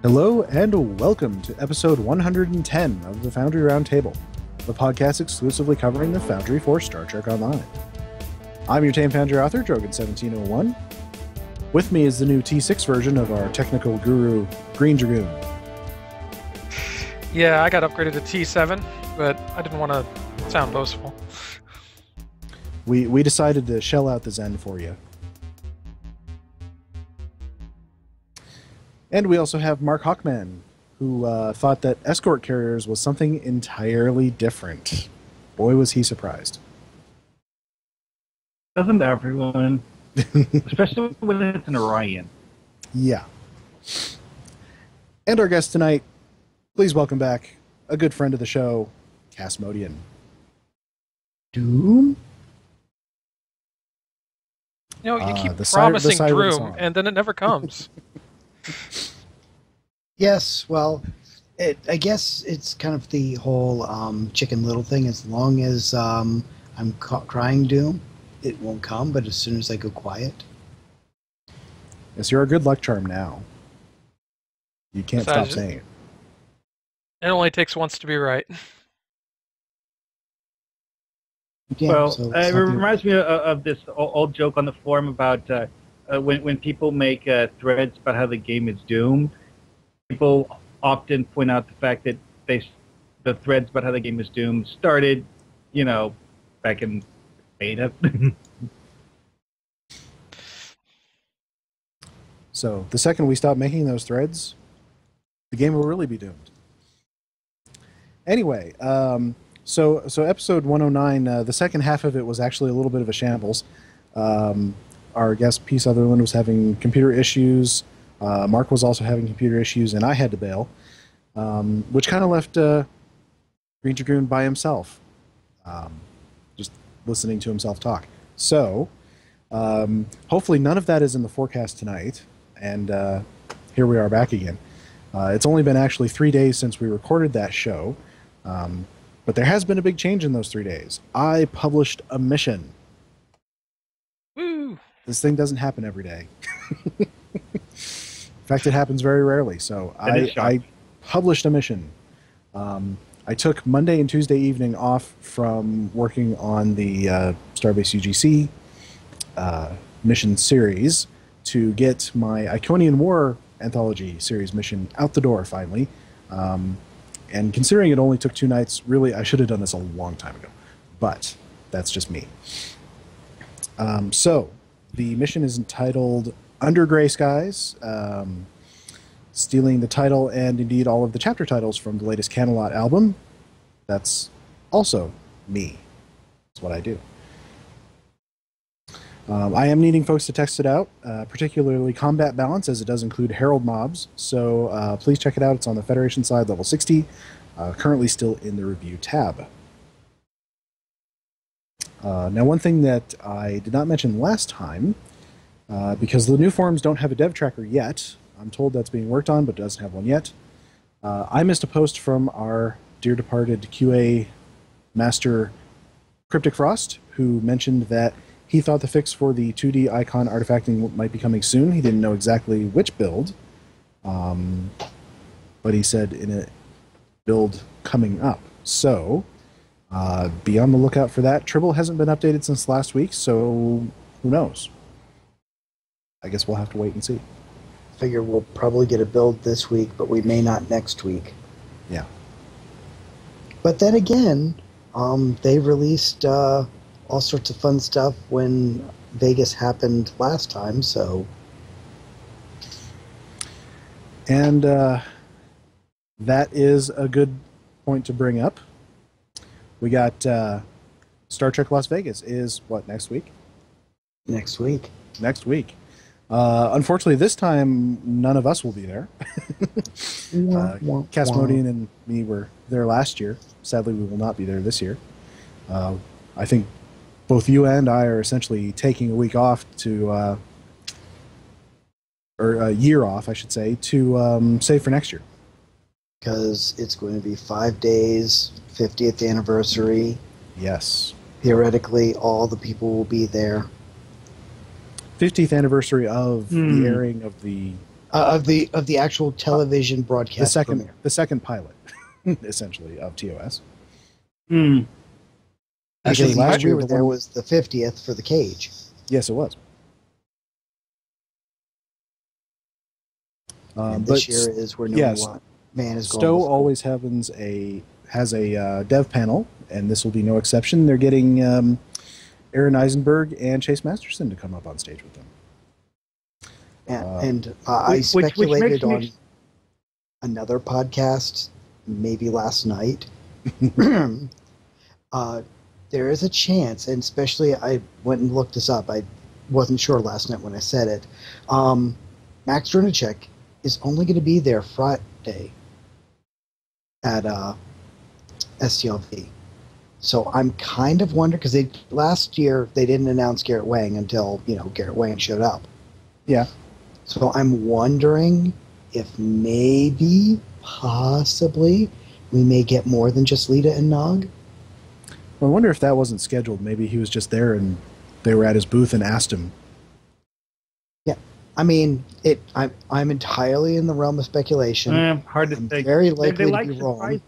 Hello and welcome to episode 110 of the Foundry Roundtable, the podcast exclusively covering the Foundry for Star Trek Online. I'm your tame Foundry author, Drogan1701. With me is the new T6 version of our technical guru, Greendragoon. Yeah, I got upgraded to T7, but I didn't want to sound boastful. We decided to shell out the Zen for you. And we also have Markhawkman, who thought that escort carriers was something entirely different. Boy, was he surprised. Doesn't everyone? Especially when it's an Orion. Yeah. And our guest tonight, please welcome back a good friend of the show, Castmodean. Doom? You know, you keep the promising siren Droom, song. and then it never comes. Yes, well, I guess it's kind of the whole Chicken Little thing. As long as I'm crying doom, it won't come, but as soon as I go quiet. Yes, you're a good luck charm now. You can't stop saying it. It only takes once to be right. Yeah, Well, so it reminds me of this old joke on the forum about when people make threads about how the game is doomed. People often point out the fact that the threads about how the game is doomed started, back in beta. So the second we stop making those threads, the game will really be doomed. Anyway, so episode 109, the second half of it was actually a little bit of a shambles. Our guest, P. Sutherland, was having computer issues. Mark was also having computer issues, and I had to bail, which kind of left Greendragoon by himself, just listening to himself talk. So, hopefully none of that is in the forecast tonight, and here we are back again. It's only been actually 3 days since we recorded that show, but there has been a big change in those 3 days. I published a mission. Woo! This thing doesn't happen every day. In fact, it happens very rarely. So I published a mission. I took Monday and Tuesday evening off from working on the Starbase UGC mission series to get my Iconian War anthology series mission out the door finally. And considering it only took 2 nights, really, I should have done this a long time ago. But that's just me. So the mission is entitled Under Gray Skies, stealing the title and indeed all of the chapter titles from the latest Camelot album. That's also me. That's what I do. I am needing folks to test it out, particularly combat balance, as it does include herald mobs. So please check it out. It's on the Federation side, level 60, currently still in the review tab. Now, one thing that I did not mention last time, because the new forums don't have a dev tracker yet. I'm told that's being worked on, but doesn't have one yet. I missed a post from our dear departed QA master, Cryptic Frost, who mentioned that he thought the fix for the 2D icon artifacting might be coming soon. He didn't know exactly which build, but he said in a build coming up. So be on the lookout for that. Tribble hasn't been updated since last week, so who knows? I guess we'll have to wait and see. figure we'll probably get a build this week, but we may not next week. Yeah. But then again, they released all sorts of fun stuff when Vegas happened last time, so... And that is a good point to bring up. We got Star Trek Las Vegas is, what, next week? Next week. Next week. Unfortunately, this time, none of us will be there. Castmodean and me were there last year. Sadly, we will not be there this year. I think both you and I are essentially taking a week off to... or a year off, I should say, to save for next year. Because it's going to be 5 days, 50th anniversary. Yes. Theoretically, all the people will be there. 50th anniversary of the airing of the Of the actual television broadcast premiere. The second pilot, essentially, of TOS. Hmm. Actually, Because last year there was the 50th for the Cage. Yes, it was. And but this year is where Man is going. STO before. always has a dev panel, and this will be no exception. They're getting Aaron Eisenberg and Chase Masterson to come up on stage with them. I speculated which on another podcast, maybe last night. There is a chance, and especially I went and looked this up. I wasn't sure last night when I said it. Max Drinacek is only going to be there Friday at STLV. So I'm kind of wondering, because last year they didn't announce Garrett Wang until Garrett Wang showed up. Yeah. So I'm wondering if maybe, possibly, we may get more than just Lita and Nog. I wonder if that wasn't scheduled. Maybe he was just there and they were at his booth and asked him. Yeah. I mean, I'm entirely in the realm of speculation. Hard to say. Very likely They to like be wrong. surprise.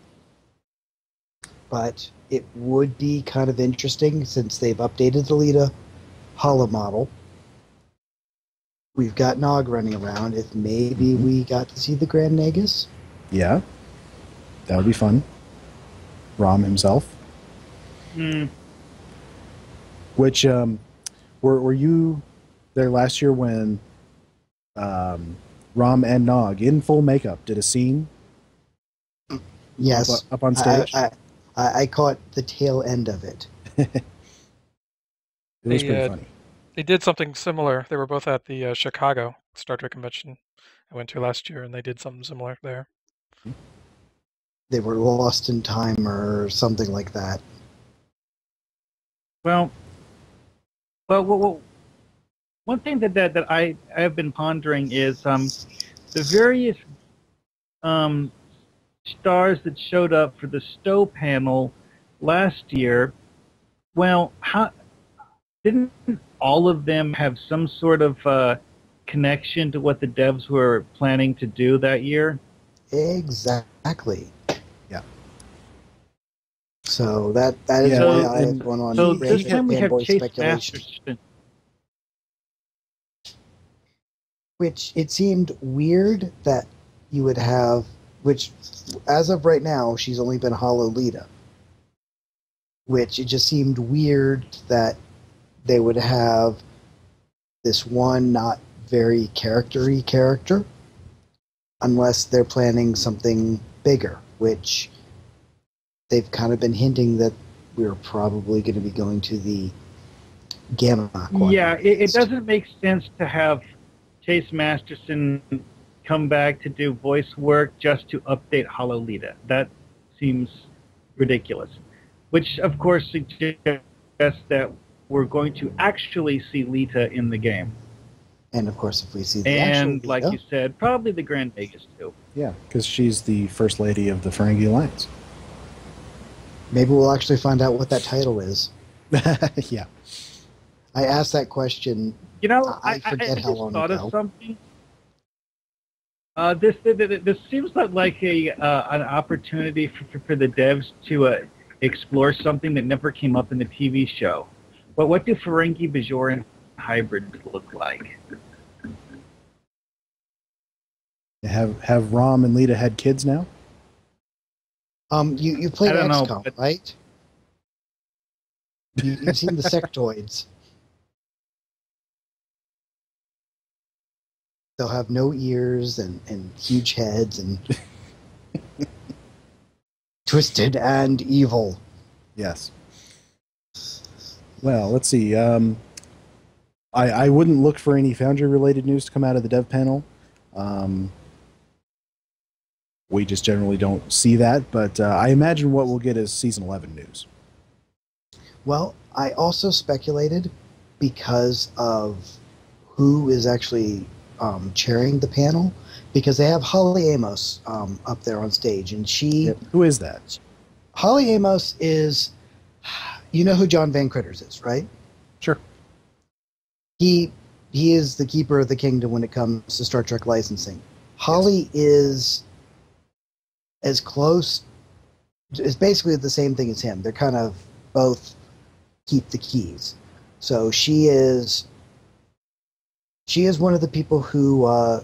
But it would be kind of interesting since they've updated the Lita holo model. We've got Nog running around. If maybe we got to see the Grand Nagus. Yeah. That would be fun. Rom himself. Hmm. Which, were you there last year when Rom and Nog, in full makeup, did a scene? Yes. Up on stage? I caught the tail end of it. It was pretty funny. They did something similar. They were both at the Chicago Star Trek convention I went to last year, and they did something similar there. They were lost in time or something like that. Well, one thing that I have been pondering is the various stars that showed up for the STO panel last year. Well, didn't all of them have some sort of connection to what the devs were planning to do that year? Exactly. Yeah. So that is why I have gone on. So this time we have Chase speculation. Masterson. Which it seemed weird that you would have, which as of right now, she's only been Holo Lita. Which it just seemed weird that they would have this one not very character-y character, unless they're planning something bigger, which they've kind of been hinting that we're probably going to be going to the Gamma Quadrant. Yeah, it doesn't make sense to have Chase Masterson come back to do voice work just to update Holo Lita. That seems ridiculous. Which, of course, suggests that we're going to actually see Lita in the game. And, of course, if we see the actual Lita, like you said, probably the Grand Nagus, too. Yeah, because she's the first lady of the Ferengi Alliance. maybe we'll actually find out what that title is. Yeah. I asked that question. You know, I forget I how long thought ago. of something. This seems like an opportunity for the devs to explore something that never came up in the TV show. But what do Ferengi Bajoran hybrids look like? Have Rom and Lita had kids now? You played I don't know, XCOM, but- right? You've seen the sectoids. They'll have no ears and huge heads and twisted and evil. Yes. Well, let's see. I wouldn't look for any Foundry-related news to come out of the dev panel. We just generally don't see that, but I imagine what we'll get is Season 11 news. Well, I also speculated because of who is actually chairing the panel, because they have Holly Amos up there on stage, and she... Yep. Who is that? Holly Amos is... You know who John Van Critters is, right? Sure. He he is the keeper of the kingdom when it comes to Star Trek licensing. Holly is as close. It's basically the same thing as him. They're kind of both keep the keys. So she is one of the people who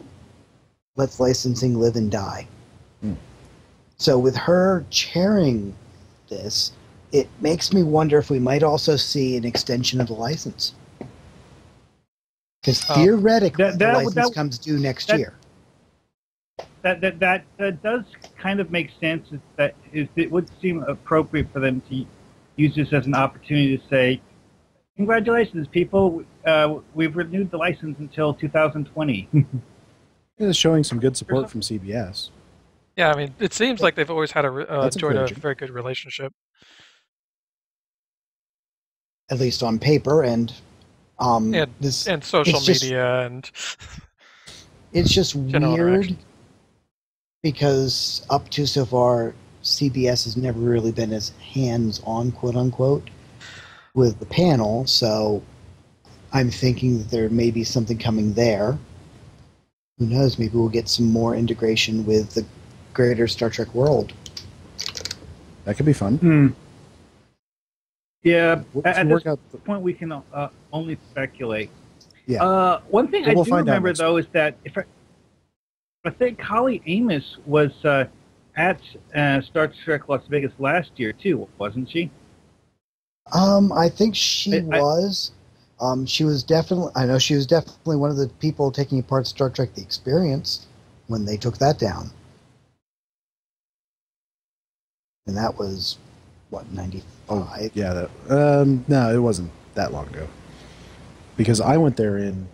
lets licensing live and die. So with her chairing this, it makes me wonder if we might also see an extension of the license. Because theoretically, the license comes due next year. That does kind of make sense. It would seem appropriate for them to use this as an opportunity to say, congratulations, people, we've renewed the license until 2020. It's showing some good support from CBS. Yeah, I mean, it seems like they've always had enjoyed a very good relationship. At least on paper, and social media, and it's just weird because up to so far, CBS has never really been as hands-on, quote-unquote, with the panel, so I'm thinking that there may be something coming there. Who knows, maybe we'll get some more integration with the greater Star Trek world. That could be fun. Yeah, at this point we can only speculate. Yeah. One thing I do remember, though, is that I think Holly Amos was at Star Trek Las Vegas last year, too, wasn't she? I think she was. She was definitely. I know she was definitely one of the people taking part in Star Trek: The Experience when they took that down, and that was what, 95? Oh, yeah. No, it wasn't that long ago, because I went there in.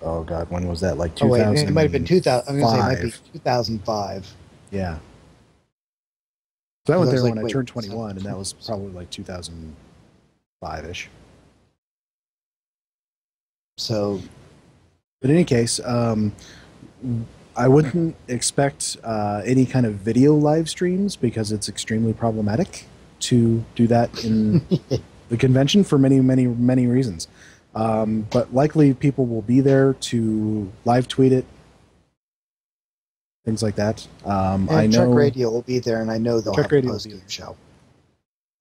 Oh God, when was that? Like 2000? Oh, wait, it might have been 2000. I'm going to say it might be 2005. Yeah. So I went there when I turned 21, and that was probably like 2005-ish. So, but in any case, I wouldn't expect any kind of video live streams because it's extremely problematic to do that in the convention for many, many, many reasons. But likely people will be there to live tweet it, things like that. I know Trek Radio will be there, and I know they'll have a post-game show.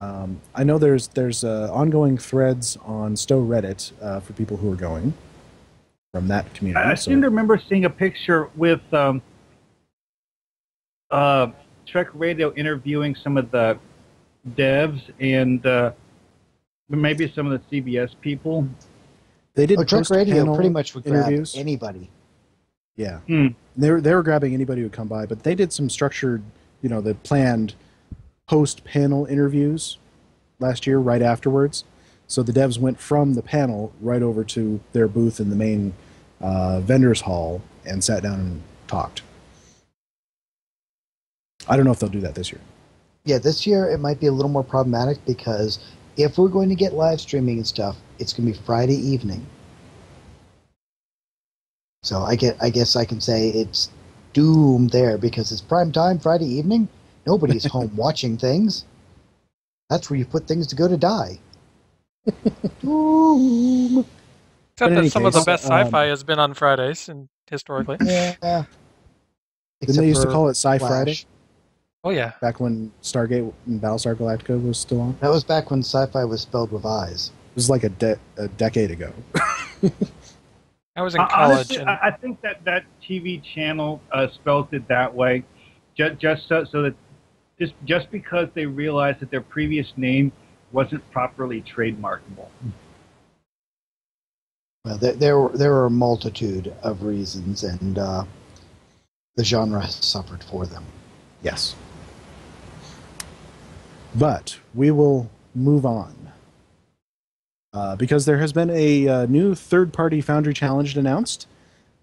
I know there's ongoing threads on STO Reddit for people who are going from that community. I seem to remember seeing a picture with Trek Radio interviewing some of the devs and maybe some of the CBS people. They did Trek Radio pretty much would grab interviews. Anybody. Yeah. They were grabbing anybody who would come by, but they did some structured, the planned post-panel interviews last year right afterwards. So the devs went from the panel right over to their booth in the main vendors hall and sat down and talked. I don't know if they'll do that this year. Yeah, this year it might be a little more problematic because if we're going to get live streaming and stuff, it's going to be Friday evening. So I guess I can say it's doomed there because it's prime time Friday evening. Nobody's home watching things. That's where you put things to go to die. Doom. Except that some of the best sci-fi has been on Fridays and historically. Yeah. Didn't they used to call it Sci Friday? Oh yeah. Back when Stargate and Battlestar Galactica was still on? That was back when sci-fi was spelled with I's. It was like a decade ago. I was in college. Honestly, I think that TV channel spells it that way, just so that just because they realized that their previous name wasn't properly trademarkable. Well, there were a multitude of reasons, and the genre has suffered for them. Yes. But we will move on. Because there has been a new third-party Foundry Challenge announced.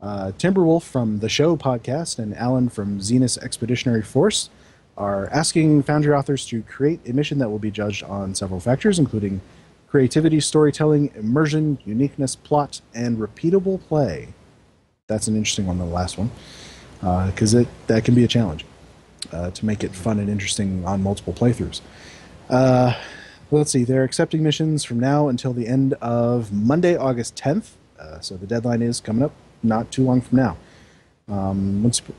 Timberwolf from the Show podcast and Alan from Zenus Expeditionary Force are asking Foundry authors to create a mission that will be judged on several factors, including creativity, storytelling, immersion, uniqueness, plot, and repeatable play. That's an interesting one, the last one, because that can be a challenge to make it fun and interesting on multiple playthroughs. let's see. They're accepting missions from now until the end of Monday, August 10th. So the deadline is coming up not too long from now.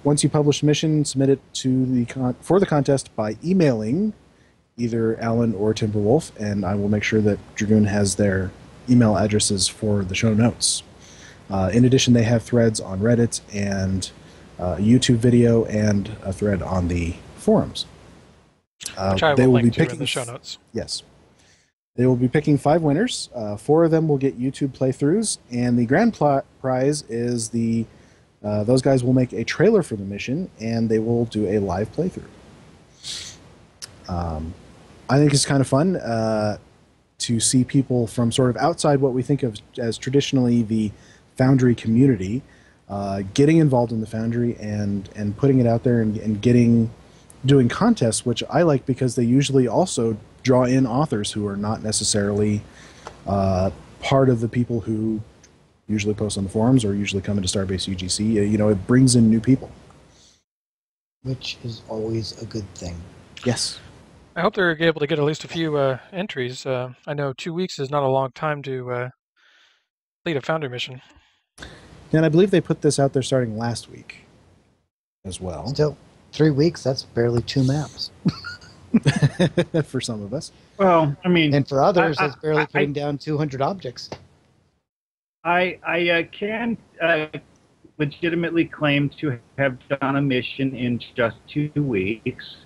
Once you publish a mission, submit it to for the contest by emailing either Alan or Timberwolf, and I will make sure that Dragoon has their email addresses for the show notes. In addition, they have threads on Reddit and a YouTube video and a thread on the forums. Which I will link to in the show notes. Yes. They will be picking 5 winners. 4 of them will get YouTube playthroughs, and the grand prize is those guys will make a trailer for the mission, and they will do a live playthrough. I think it's kind of fun to see people from sort of outside what we think of as traditionally the Foundry community getting involved in the Foundry and putting it out there and doing contests, which I like because they usually also draw in authors who are not necessarily part of the people who usually post on the forums or usually come into Starbase UGC. It brings in new people. Which is always a good thing. Yes. I hope they're able to get at least a few entries. I know 2 weeks is not a long time to complete a Foundry mission. And I believe they put this out there starting last week as well. Still, 3 weeks, that's barely 2 maps. For some of us. Well, I mean... And for others, that's barely putting down 200 objects. I can legitimately claim to have done a mission in just 2 weeks.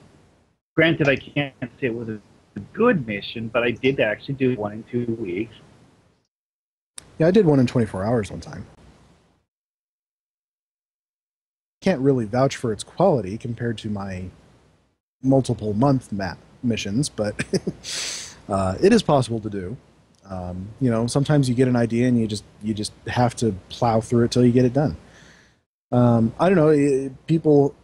Granted, I can't say it was a good mission, but I did actually do one in 2 weeks. Yeah, I did one in 24 hours one time. Can't really vouch for its quality compared to my multiple month map missions, but it is possible to do. Sometimes you get an idea and you just have to plow through it till you get it done. I don't know, people.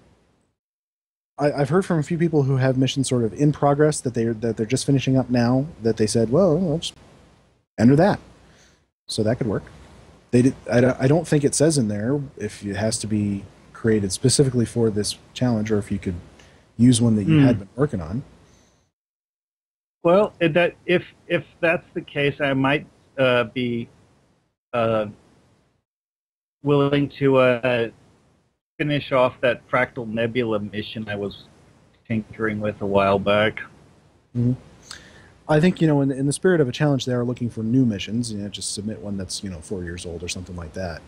I've heard from a few people who have missions sort of in progress that they're just finishing up now. That they said, well, I'll just enter that, so that could work. They did. I don't think it says in there if it has to be created specifically for this challenge, or if you could use one that you had been working on. Well, if that's the case, I might be willing to finish off that Fractal Nebula mission I was tinkering with a while back. Mm-hmm. I think, in the spirit of a challenge, they are looking for new missions. Just submit one that's 4 years old or something like that.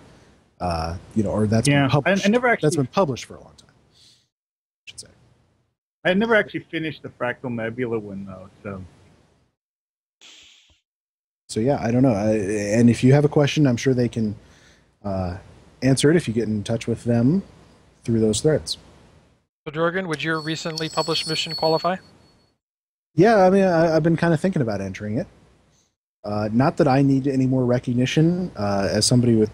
Or that's been published. That's been published for a long time, I should say. I never actually finished the Fractal Nebula one, though. So yeah, I don't know. And if you have a question, I'm sure they can answer it if you get in touch with them through those threads. So, Jorgen, would your recently published mission qualify? Yeah, I mean, I've been kind of thinking about entering it. Not that I need any more recognition as somebody with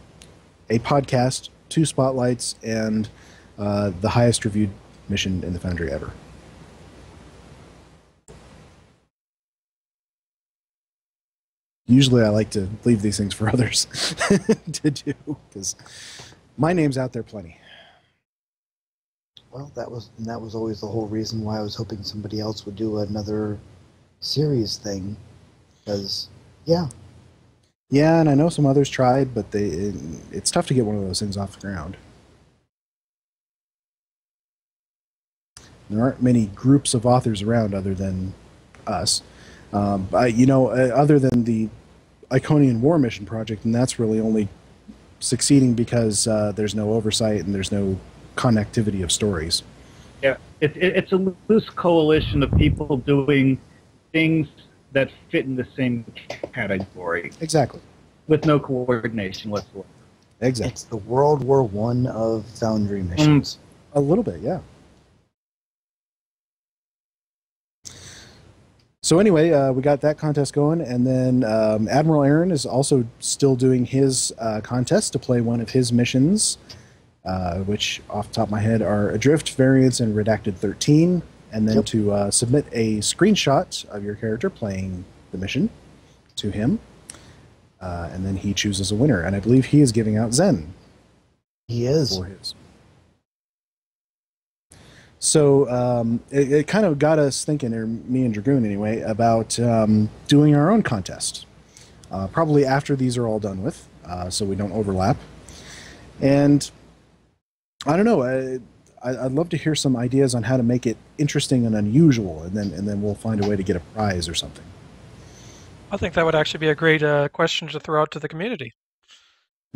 a podcast, 2 spotlights, and the highest reviewed mission in the Foundry ever. Usually I like to leave these things for others to do, because my name's out there plenty. Well, that was always the whole reason why I was hoping somebody else would do another series thing, because, yeah. Yeah, and I know some others tried, but it's tough to get one of those things off the ground. There aren't many groups of authors around other than us. Other than the Iconian War Mission project, and that's really only succeeding because there's no oversight and there's no connectivity of stories. Yeah, it's a loose coalition of people doing things that fit in the same category. Exactly. With no coordination whatsoever. Exactly. It's the World War I of Foundry missions. A little bit, yeah. So anyway, we got that contest going, and then Admiral Aaron is also still doing his contest to play one of his missions, which off the top of my head are Adrift, Variance, and Redacted 13, and then to submit a screenshot of your character playing the mission to him, and then he chooses a winner, and I believe he is giving out Zen. He is. For his. So it kind of got us thinking, or me and Dragoon anyway, about doing our own contest. Probably after these are all done with, so we don't overlap. And I don't know. I'd love to hear some ideas on how to make it interesting and unusual, and then we'll find a way to get a prize or something. I think that would actually be a great question to throw out to the community.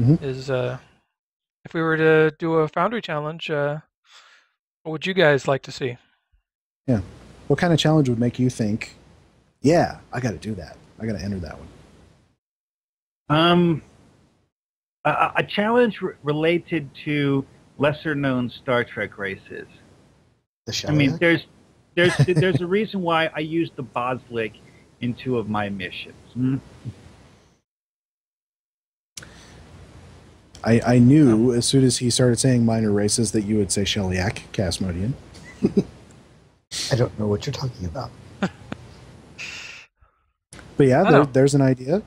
Mm-hmm. Is if we were to do a Foundry challenge, what would you guys like to see? Yeah. What kind of challenge would make you think, yeah, I got to do that. I got to enter that one. A challenge related to lesser-known Star Trek races. I mean, there's a reason why I used the Boslick in 2 of my missions. Hmm? I knew as soon as he started saying minor races that you would say Shellyak, Castmodean. I don't know what you're talking about. But yeah, there's an idea.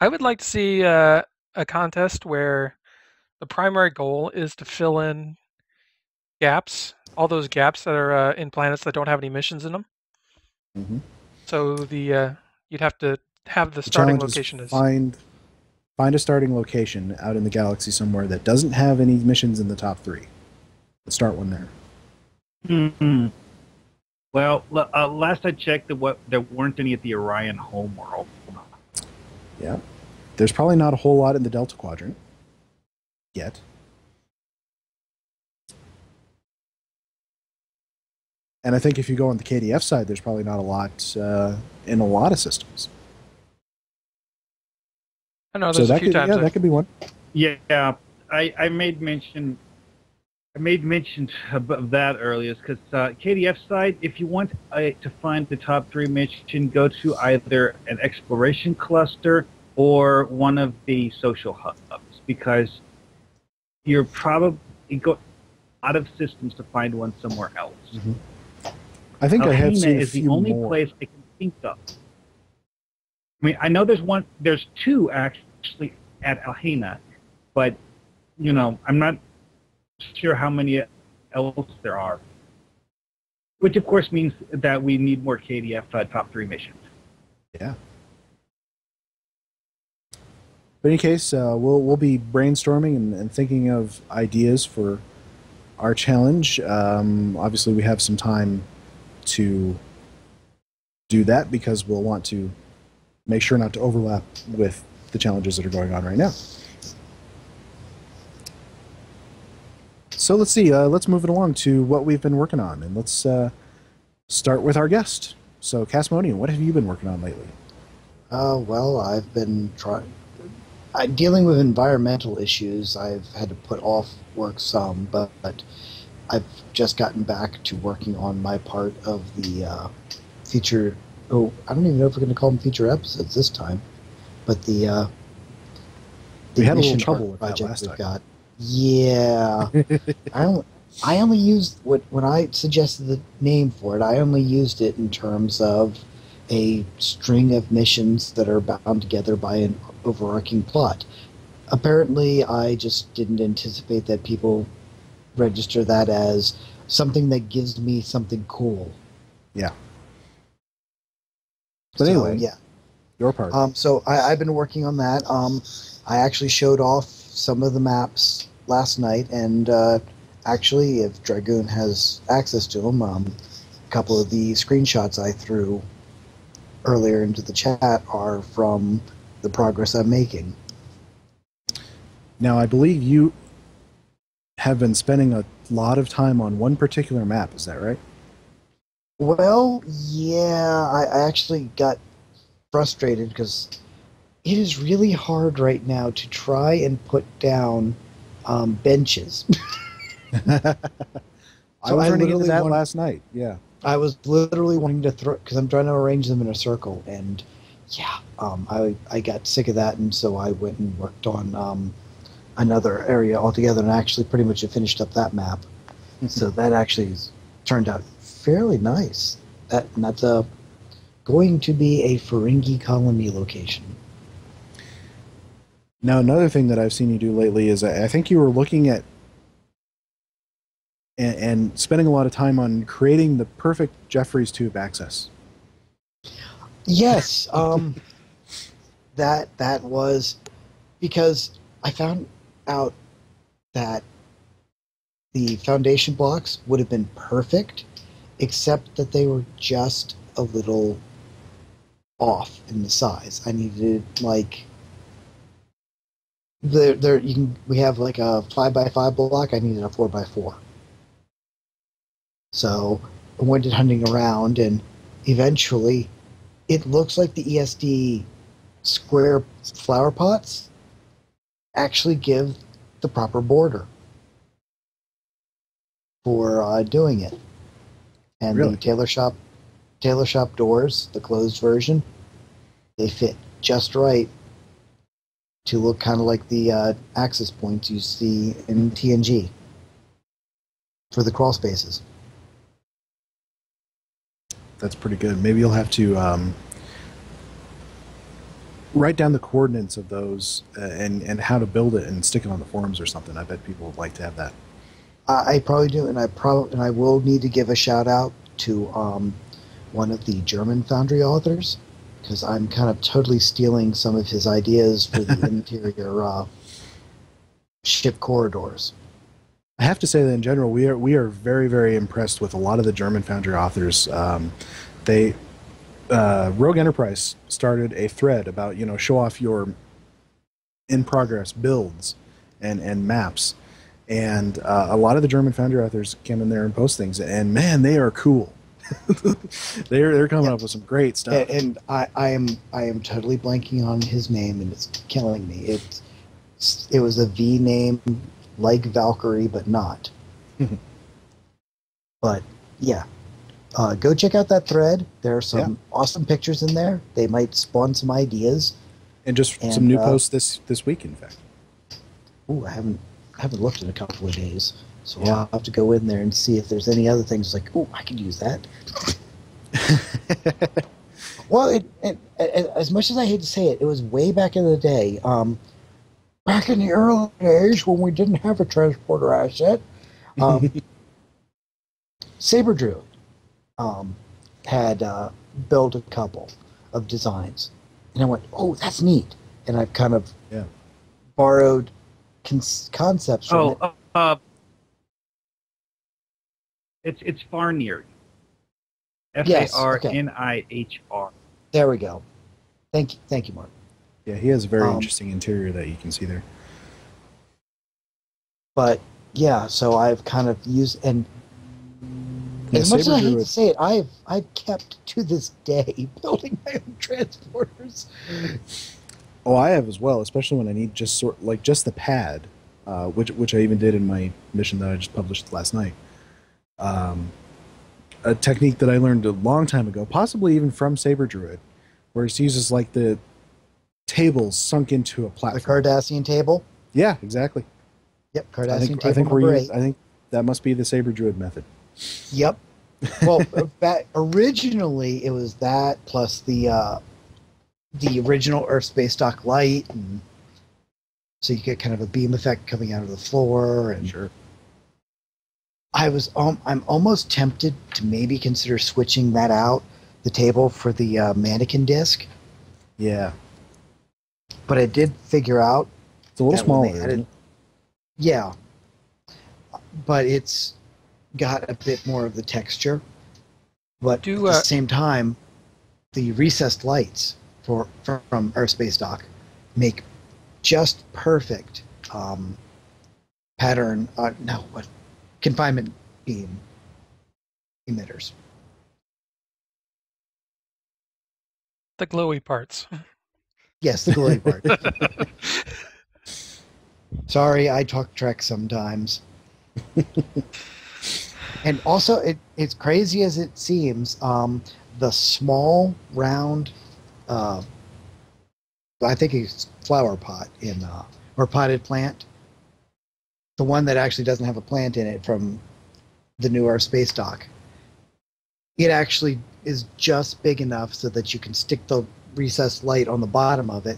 I would like to see a contest where the primary goal is to fill in gaps, all those gaps that are in planets that don't have any missions in them. Mm-hmm. So you'd have to have the starting location is find a starting location out in the galaxy somewhere that doesn't have any missions in the top 3. Let's start one there. Mm-hmm. Well, last I checked, there weren't any at the Orion homeworld. Yeah. There's probably not a whole lot in the Delta Quadrant yet. And I think if you go on the KDF side, there's probably not a lot in a lot of systems. I know there's a few times. Yeah, that could be one. Yeah, I made mention of that earlier, because KDF side, if you want to find the top 3 mission, go to either an exploration cluster or one of the social hubs, because you're probably go out of systems to find one somewhere else. Mm-hmm. I think I have seen is the only place I can think of. I mean, I know there's 2 actually at Alhena, but I'm not sure how many else there are. Which of course means that we need more KDF top 3 missions. Yeah. But in any case, we'll be brainstorming and thinking of ideas for our challenge. Obviously, we have some time to do that because we'll want to make sure not to overlap with the challenges that are going on right now. So let's see. Let's move it along to what we've been working on, and let's start with our guest. So, Castmodean, what have you been working on lately? Well, I've been dealing with environmental issues. I've had to put off work some, but I've just gotten back to working on my part of the feature. Oh, I don't even know if we're going to call them feature episodes this time, but we had a little trouble with that last time. Yeah, I only used when I suggested the name for it. I only used it in terms of a string of missions that are bound together by an overarching plot. Apparently, I just didn't anticipate that people register that as something that gives me something cool. Yeah. But anyway, yeah, your part. So I've been working on that. I actually showed off some of the maps last night, and actually, if Dragoon has access to them, a couple of the screenshots I threw earlier into the chat are from the progress I'm making. Now, I believe you have been spending a lot of time on one particular map, is that right? Well, yeah, I actually got frustrated because it is really hard right now to try and put down benches. I was running into that last night, yeah. I was literally wanting to throw, because I'm trying to arrange them in a circle, and yeah, I got sick of that, and so I went and worked on another area altogether, and actually pretty much finished up that map. So that actually turned out fairly nice. That's going to be a Ferengi colony location. Now, another thing that I've seen you do lately is I think you were looking at and spending a lot of time on creating the perfect Jeffries tube access. Yes, that was because I found out that the foundation blocks would have been perfect, except that they were just a little off in the size. I needed like we have like a 5x5 block. I needed a 4x4. So I went hunting around, and eventually, it looks like the ESD square flower pots actually give the proper border for doing it. And Really? the Tailor Shop doors, the closed version, they fit just right to look kind of like the access points you see in TNG for the crawl spaces. That's pretty good. Maybe you'll have to write down the coordinates of those and how to build it and stick it on the forums or something. I bet people would like to have that. I probably do, and I will need to give a shout out to one of the German Foundry authors, because I'm kind of totally stealing some of his ideas for the interior ship corridors. I have to say that in general, we are very, very impressed with a lot of the German Foundry authors. Rogue Enterprise started a thread about, show off your in-progress builds and maps. And a lot of the German Foundry authors came in there and post things. And, man, they are cool. they're coming up with some great stuff. And I am totally blanking on his name, and it's killing me. It was a V name, like Valkyrie, but not. But, yeah. Go check out that thread. There are some awesome pictures in there. They might spawn some ideas. And some new posts this week, in fact. Ooh, I haven't looked in a couple of days. So I'll have to go in there and see if there's any other things like, ooh, I could use that. Well, as much as I hate to say it, it was way back in the day. Back in the early days when we didn't have a transporter asset, Saber Druid had built a couple of designs. And I went, oh, that's neat. And I've kind of borrowed concepts from it. It's Farnihr. Yes, Farnihr. There we go. Thank you, Mark. Yeah, he has a very interesting interior that you can see there. But yeah, so I've kind of used, and as much as I hate to say it, I've kept to this day building my own transporters. Oh, I have as well, especially when I need just the pad, which I even did in my mission that I just published last night. A technique that I learned a long time ago, possibly even from Saber Druid, where he uses like the tables sunk into a platform. The Cardassian table? Yeah, exactly. Yep, Cardassian I think table. I think that must be the Saber Druid method. Yep. Well, originally it was that plus the original Earth Space Dock light, and so you get kind of a beam effect coming out of the floor. And sure. I'm almost tempted to maybe consider switching that out, the table, for the mannequin disc. Yeah. But I did figure out it's a little smaller. Isn't it? Yeah. But it's got a bit more of the texture. But at the same time, the recessed lights from Earth Space Dock make just perfect pattern. Confinement beam emitters. The glowy parts. Yes, the glowy part. Sorry, I talk Trek sometimes. And also, it's crazy as it seems, the small, round, I think it's flower pot or potted plant, the one that actually doesn't have a plant in it from the new Earth Space Dock, it actually is just big enough so that you can stick the recessed light on the bottom of it,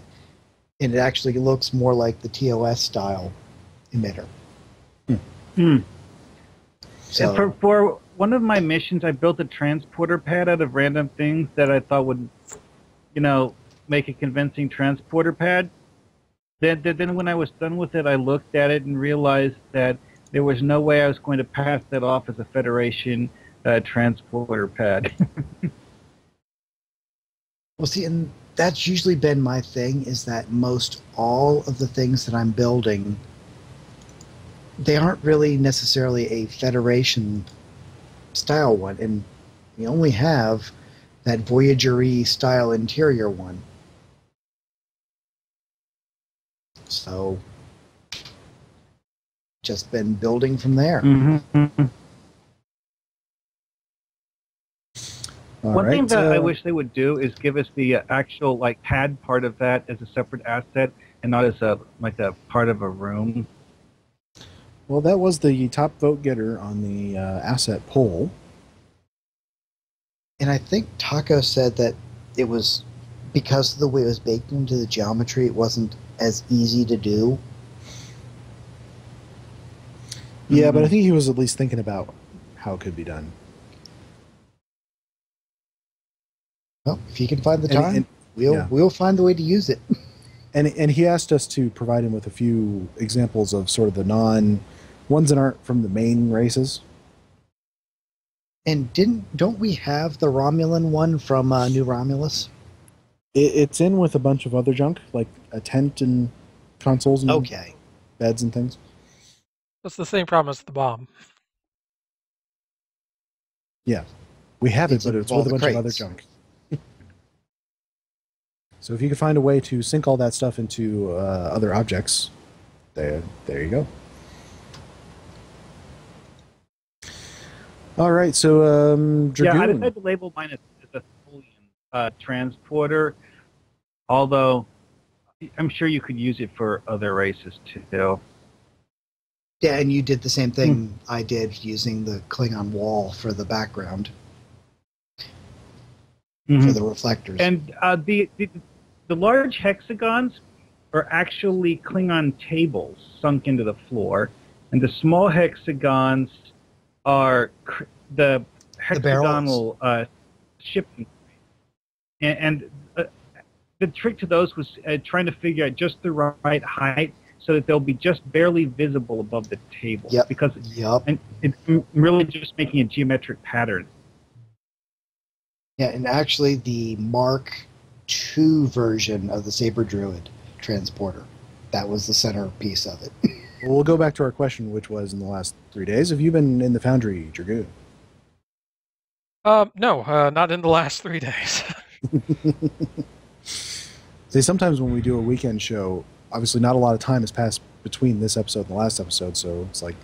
and it actually looks more like the TOS style emitter. So For one of my missions, I built a transporter pad out of random things that I thought would, make a convincing transporter pad. Then when I was done with it, I looked at it and realized that there was no way I was going to pass that off as a Federation transporter pad. well, see, and that's usually been my thing, is that most all of the things that I'm building, they aren't really necessarily a Federation style one, and we only have that Voyager-y style interior one. So, just been building from there. Mm-hmm. One thing right, that I wish they would do is give us the actual pad part of that as a separate asset and not as a part of a room. well, that was the top vote getter on the asset poll. And I think Taco said that it was because of the way it was baked into the geometry, it wasn't as easy to do. Yeah, but I think he was at least thinking about how it could be done. Well, if you can find the And- time, and- we'll find the way to use it. And he asked us to provide him with a few examples of sort of the ones that aren't from the main races. And don't we have the Romulan one from New Romulus? It's in with a bunch of other junk, like a tent and consoles and Okay. beds and things. That's the same problem as the bomb. Yeah, we have It's it, but in it's all with a the bunch of other crates. junk. So if you can find a way to sync all that stuff into other objects, there you go. All right, so Dragoon. Yeah, I decided to label mine as a Tholian transporter, although I'm sure you could use it for other races too. Yeah, and you did the same thing I did using the Klingon wall for the background for the reflectors. And the large hexagons are actually Klingon tables sunk into the floor, and the small hexagons are the hexagonal shipping. And the trick to those was trying to figure out just the right height so that they'll be just barely visible above the table. Yep. Because Yep. it's really just making a geometric pattern. Yeah, and actually the Mark II version of the Saber Druid transporter, that was the centerpiece of it. Well, we'll go back to our question, which was in the last 3 days. Have you been in the Foundry, Dragoon? No, not in the last 3 days. See, sometimes when we do a weekend show, obviously not a lot of time has passed between this episode and the last episode, so it's like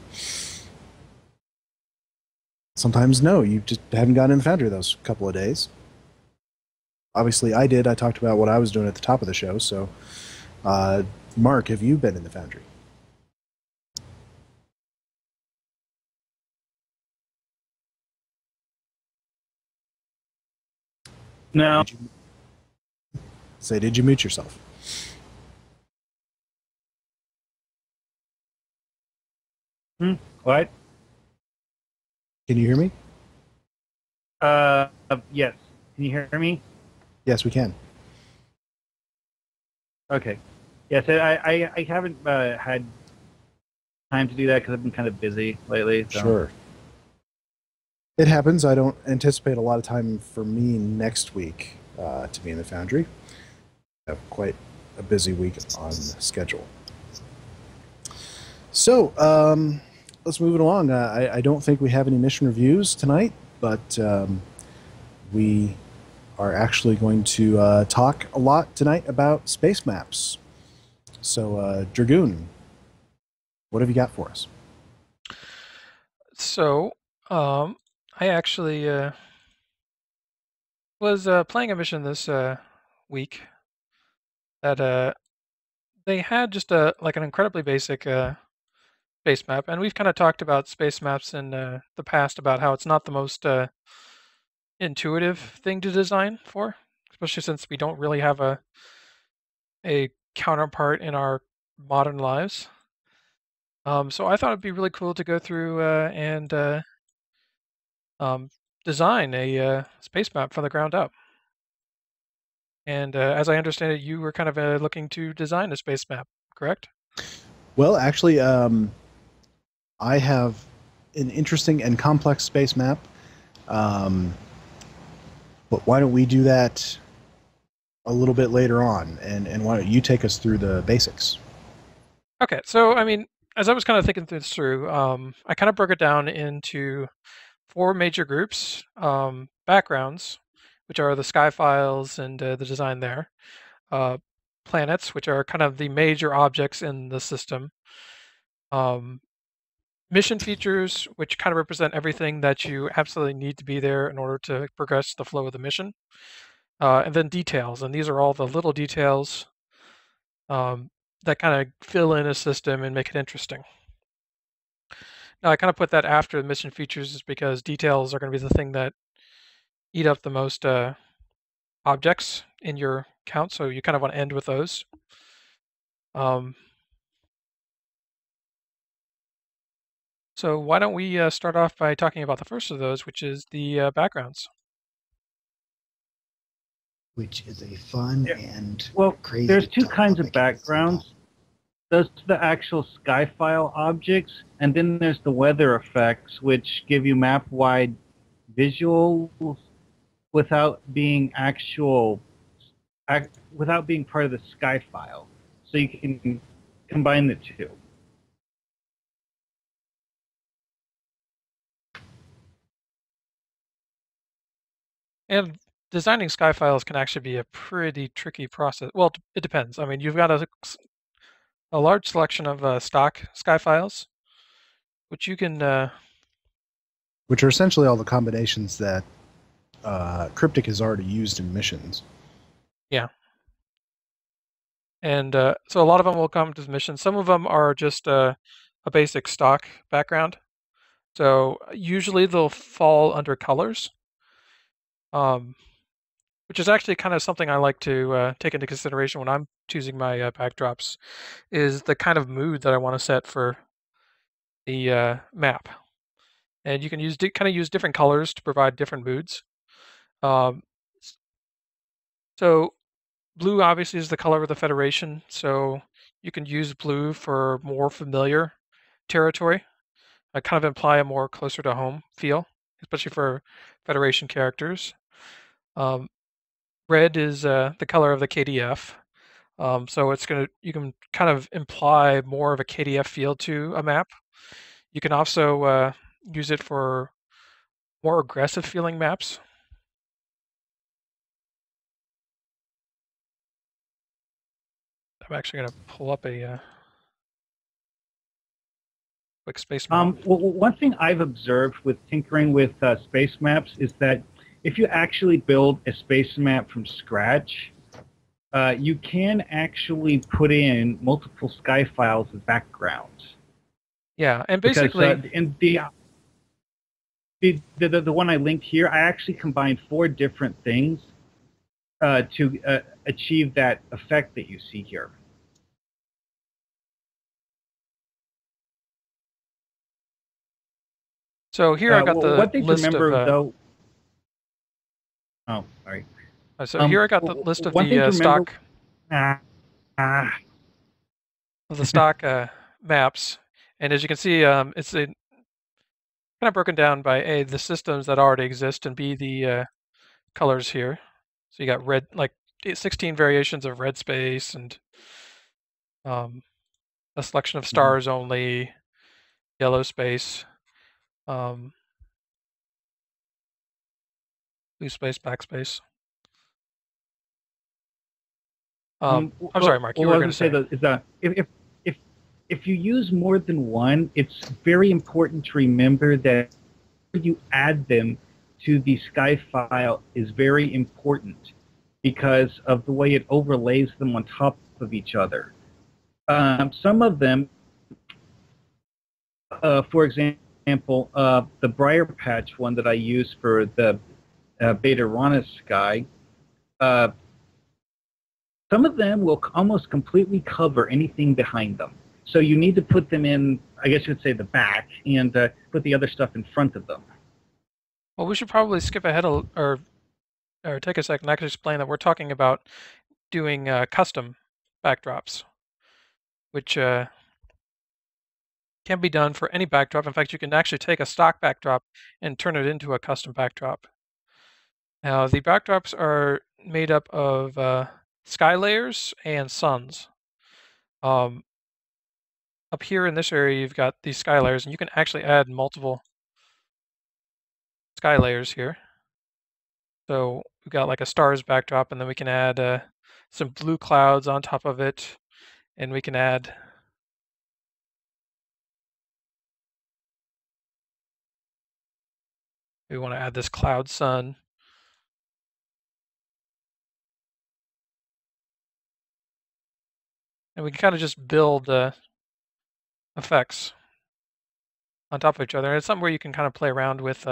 sometimes no, you just haven't gotten in the Foundry those couple of days. Obviously I did. I talked about what I was doing at the top of the show, so Mark, have you been in the Foundry? No. Did you mute yourself? What? Can you hear me? Yes. Can you hear me? Yes, we can. Okay. Yes, I haven't had time to do that because I've been kind of busy lately. So. Sure. It happens. I don't anticipate a lot of time for me next week to be in the Foundry. I have quite a busy week on schedule. So, let's move it along. I don't think we have any mission reviews tonight, but we are actually going to talk a lot tonight about space maps. So, Dragoon, what have you got for us? So, I actually was playing a mission this week that they had just an incredibly basic space map, and we've kind of talked about space maps in the past about how it's not the most intuitive thing to design for, especially since we don't really have a counterpart in our modern lives. So I thought it'd be really cool to go through and design a space map from the ground up. And as I understand it, you were kind of looking to design a space map, correct? Well, actually, I have an interesting and complex space map. But why don't we do that a little bit later on? And why don't you take us through the basics? Okay, so I mean, as I was kind of thinking this through, I kind of broke it down into 4 major groups. Backgrounds, which are the sky files and the design there. Planets, which are kind of the major objects in the system. Mission features, which kind of represent everything that you absolutely need to be there in order to progress the flow of the mission. And then details, and these are all the little details that kind of fill in a system and make it interesting. Now, I kind of put that after the mission features is because details are going to be the thing that eat up the most objects in your count, so you kind of want to end with those. So why don't we start off by talking about the first of those, which is the backgrounds. Which is a fun and crazy. There's 2 kinds of topic. backgrounds. There's the actual sky file objects, and then there's the weather effects, which give you map-wide visuals without being without being part of the sky file. So you can combine the 2. And designing sky files can actually be a pretty tricky process. Well, it depends. I mean, you've got a large selection of stock sky files, which you can... Which are essentially all the combinations that Cryptic has already used in missions. Yeah. And so a lot of them will come to the mission. Some of them are just a basic stock background. So usually they'll fall under colors, which is actually kind of something I like to take into consideration when I'm choosing my backdrops, is the kind of mood that I want to set for the map. And you can use use different colors to provide different moods. So blue obviously is the color of the Federation, so you can use blue for more familiar territory. I kind of imply a more closer to home feel, especially for Federation characters. Red is the color of the KDF, so you can kind of imply more of a KDF feel to a map. You can also use it for more aggressive feeling maps. I'm actually going to pull up a quick space map. Well, one thing I've observed with tinkering with space maps is that if you actually build a space map from scratch, you can actually put in multiple sky files as backgrounds. Yeah, and basically, because, in the one I linked here, I actually combined 4 different things to achieve that effect that you see here. So here I got the one thing list to remember, of... though... Oh, sorry. So here I got the list of the stock... of the stock maps. And as you can see, it's kind of broken down by A, the systems that already exist, and B, the colors here. So you got red, like 16 variations of red space, and a selection of stars only, yellow space, blue space, backspace. I'm sorry, Mark. You were going to say that if you use more than one, it's very important to remember that you add them to the sky file is very important because of the way it overlays them on top of each other. Some of them, for example, the Briar Patch one that I use for the Beta Ranus sky, some of them will almost completely cover anything behind them. So you need to put them in, I guess you would say, the back, and put the other stuff in front of them. Well, we should probably skip ahead or take a second and actually explain that we're talking about doing custom backdrops, which can be done for any backdrop. In fact, you can actually take a stock backdrop and turn it into a custom backdrop. Now, the backdrops are made up of sky layers and suns. Up here in this area, you've got these sky layers, and you can actually add multiple sky layers here. So we've got like a stars backdrop, and then we can add some blue clouds on top of it, and we can add we want to add this cloud sun. And we can kind of just build effects on top of each other. And it's something where you can kind of play around with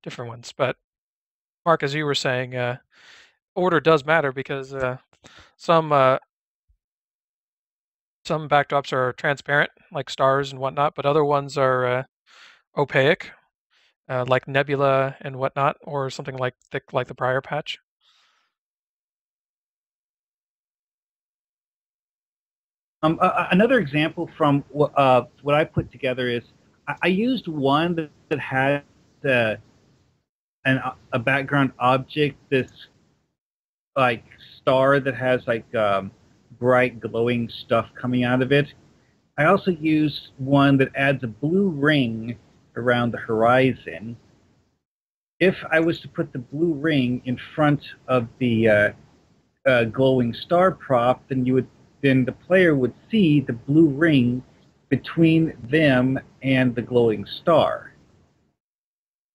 different ones. But Mark, as you were saying, order does matter because some backdrops are transparent, like stars and whatnot, but other ones are opaque, like nebula and whatnot, or something like thick, like the briar patch. Another example from what I put together is I used one that had a background object, this like star that has like bright glowing stuff coming out of it. I also used one that adds a blue ring around the horizon. If I was to put the blue ring in front of the glowing star prop, then the player would see the blue ring between them and the glowing star.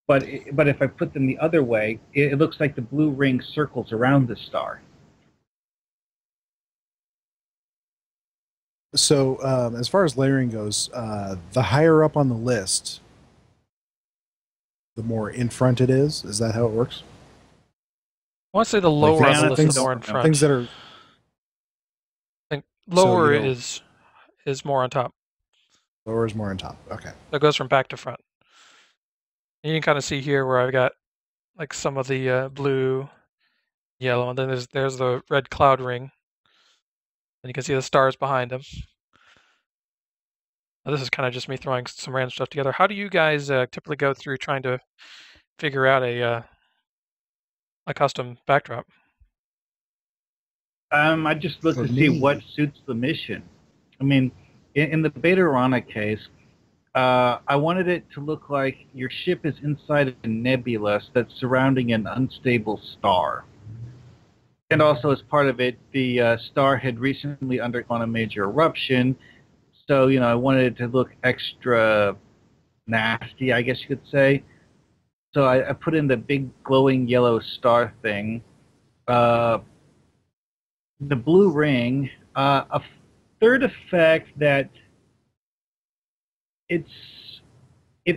But if I put them the other way, it looks like the blue ring circles around the star. So as far as layering goes, the higher up on the list, the more in front it is. Is that how it works? I want to say the lower on the list is more in front. Things that are lower is more on top. Lower is more on top. Okay. That goes from back to front. And you can kind of see here where I've got like some of the blue, yellow, and then there's the red cloud ring. And you can see the stars behind them. Now, this is kind of just me throwing some random stuff together. How do you guys typically go through trying to figure out a custom backdrop? I just look to see what suits the mission. I mean, in the Beta-Rana case, I wanted it to look like your ship is inside a nebula that's surrounding an unstable star. And also, as part of it, the star had recently undergone a major eruption, so I wanted it to look extra nasty, I guess you could say. So I put in the big glowing yellow star thing. The blue ring, a third effect that it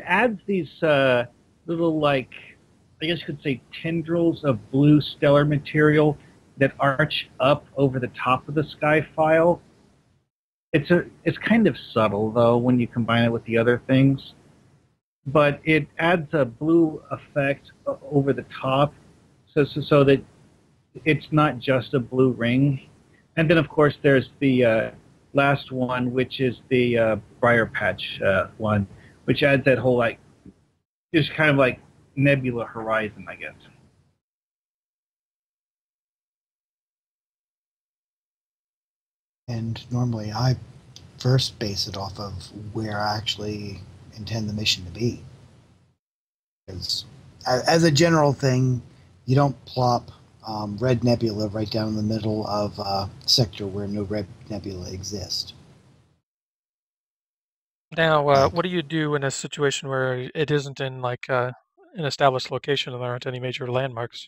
adds these little, like, I guess you could say tendrils of blue stellar material that arch up over the top of the sky file. It's kind of subtle though when you combine it with the other things, but it adds a blue effect over the top, so that it's not just a blue ring. And then, of course, there's the last one, which is the briar patch one, which adds that whole, like, just kind of like nebula horizon, I guess. And normally I first base it off of where I actually intend the mission to be. Because as a general thing, you don't plop red nebula right down in the middle of a sector where no red nebula exists. Now, what do you do in a situation where it isn't in like an established location and there aren't any major landmarks?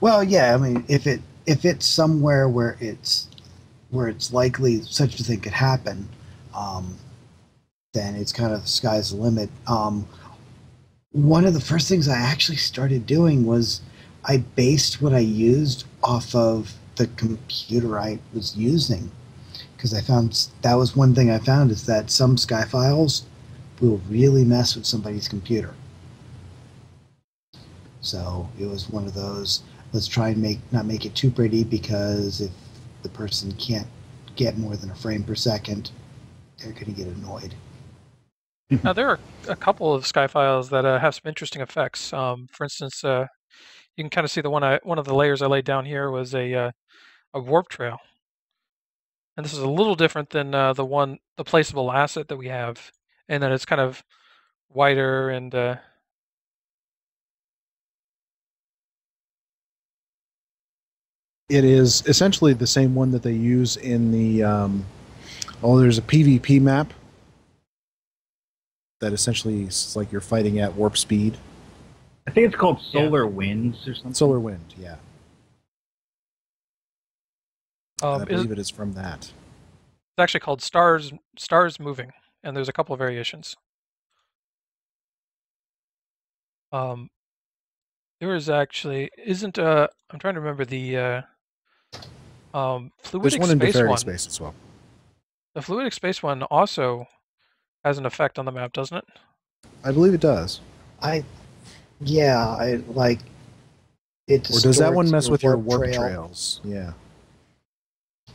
Well, yeah, I mean, if it's somewhere where it's likely such a thing could happen, then it's kind of sky's the limit. One of the first things I actually started doing was I based what I used off of the computer I was using, because I found that was one thing I found is that some sky files will really mess with somebody's computer. So it was one of those, let's try and not make it too pretty, because if the person can't get more than a frame per second, they're going to get annoyed. Now, there are a couple of sky files that have some interesting effects. For instance, you can kind of see one of the layers I laid down here was a warp trail, and this is a little different than the placeable asset that we have, and that it's kind of wider and It is essentially the same one that they use in the there's a PvP map that essentially is like you're fighting at warp speed. I think it's called Solar Winds or something. Solar Wind, yeah. I believe it's it is from that. actually called Stars Moving, and there's a couple of variations. There is actually isn't I'm trying to remember the fluidic There's one in space Deferic one. Space as well. The fluidic space one also has an effect on the map, doesn't it? I believe it does. I like it. Or does that one distorts mess with your warp warp trail. trails? Yeah.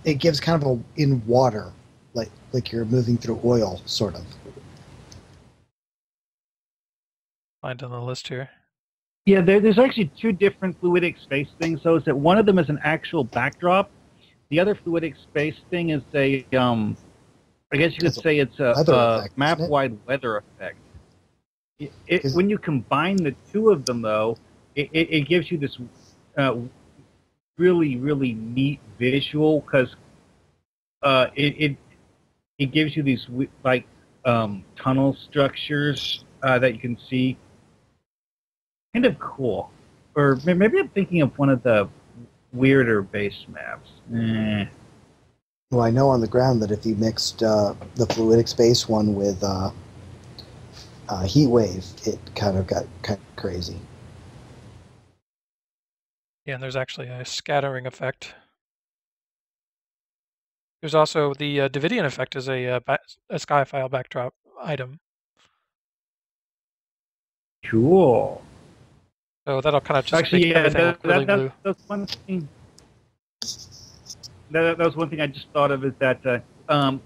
It gives kind of a in water, like you're moving through oil, sort of. Find on the list here. Yeah, there's actually two different fluidic space things. So is that one of them is an actual backdrop. The other fluidic space thing is a, I guess you could say it's a map-wide weather effect. When you combine the two of them, though, it gives you this really, really neat visual, because it gives you these like tunnel structures that you can see. Kind of cool. Or maybe I'm thinking of one of the weirder base maps. Well, I know on the ground that if you mixed the fluidic space one with heat wave, it kind of got kind of crazy. Yeah, and there's actually a scattering effect. There's also the Davidian effect as a sky file backdrop item. Cool. So that'll kind of just Actually, make yeah, everything look really blue. that's one thing. That was one thing I just thought of, is that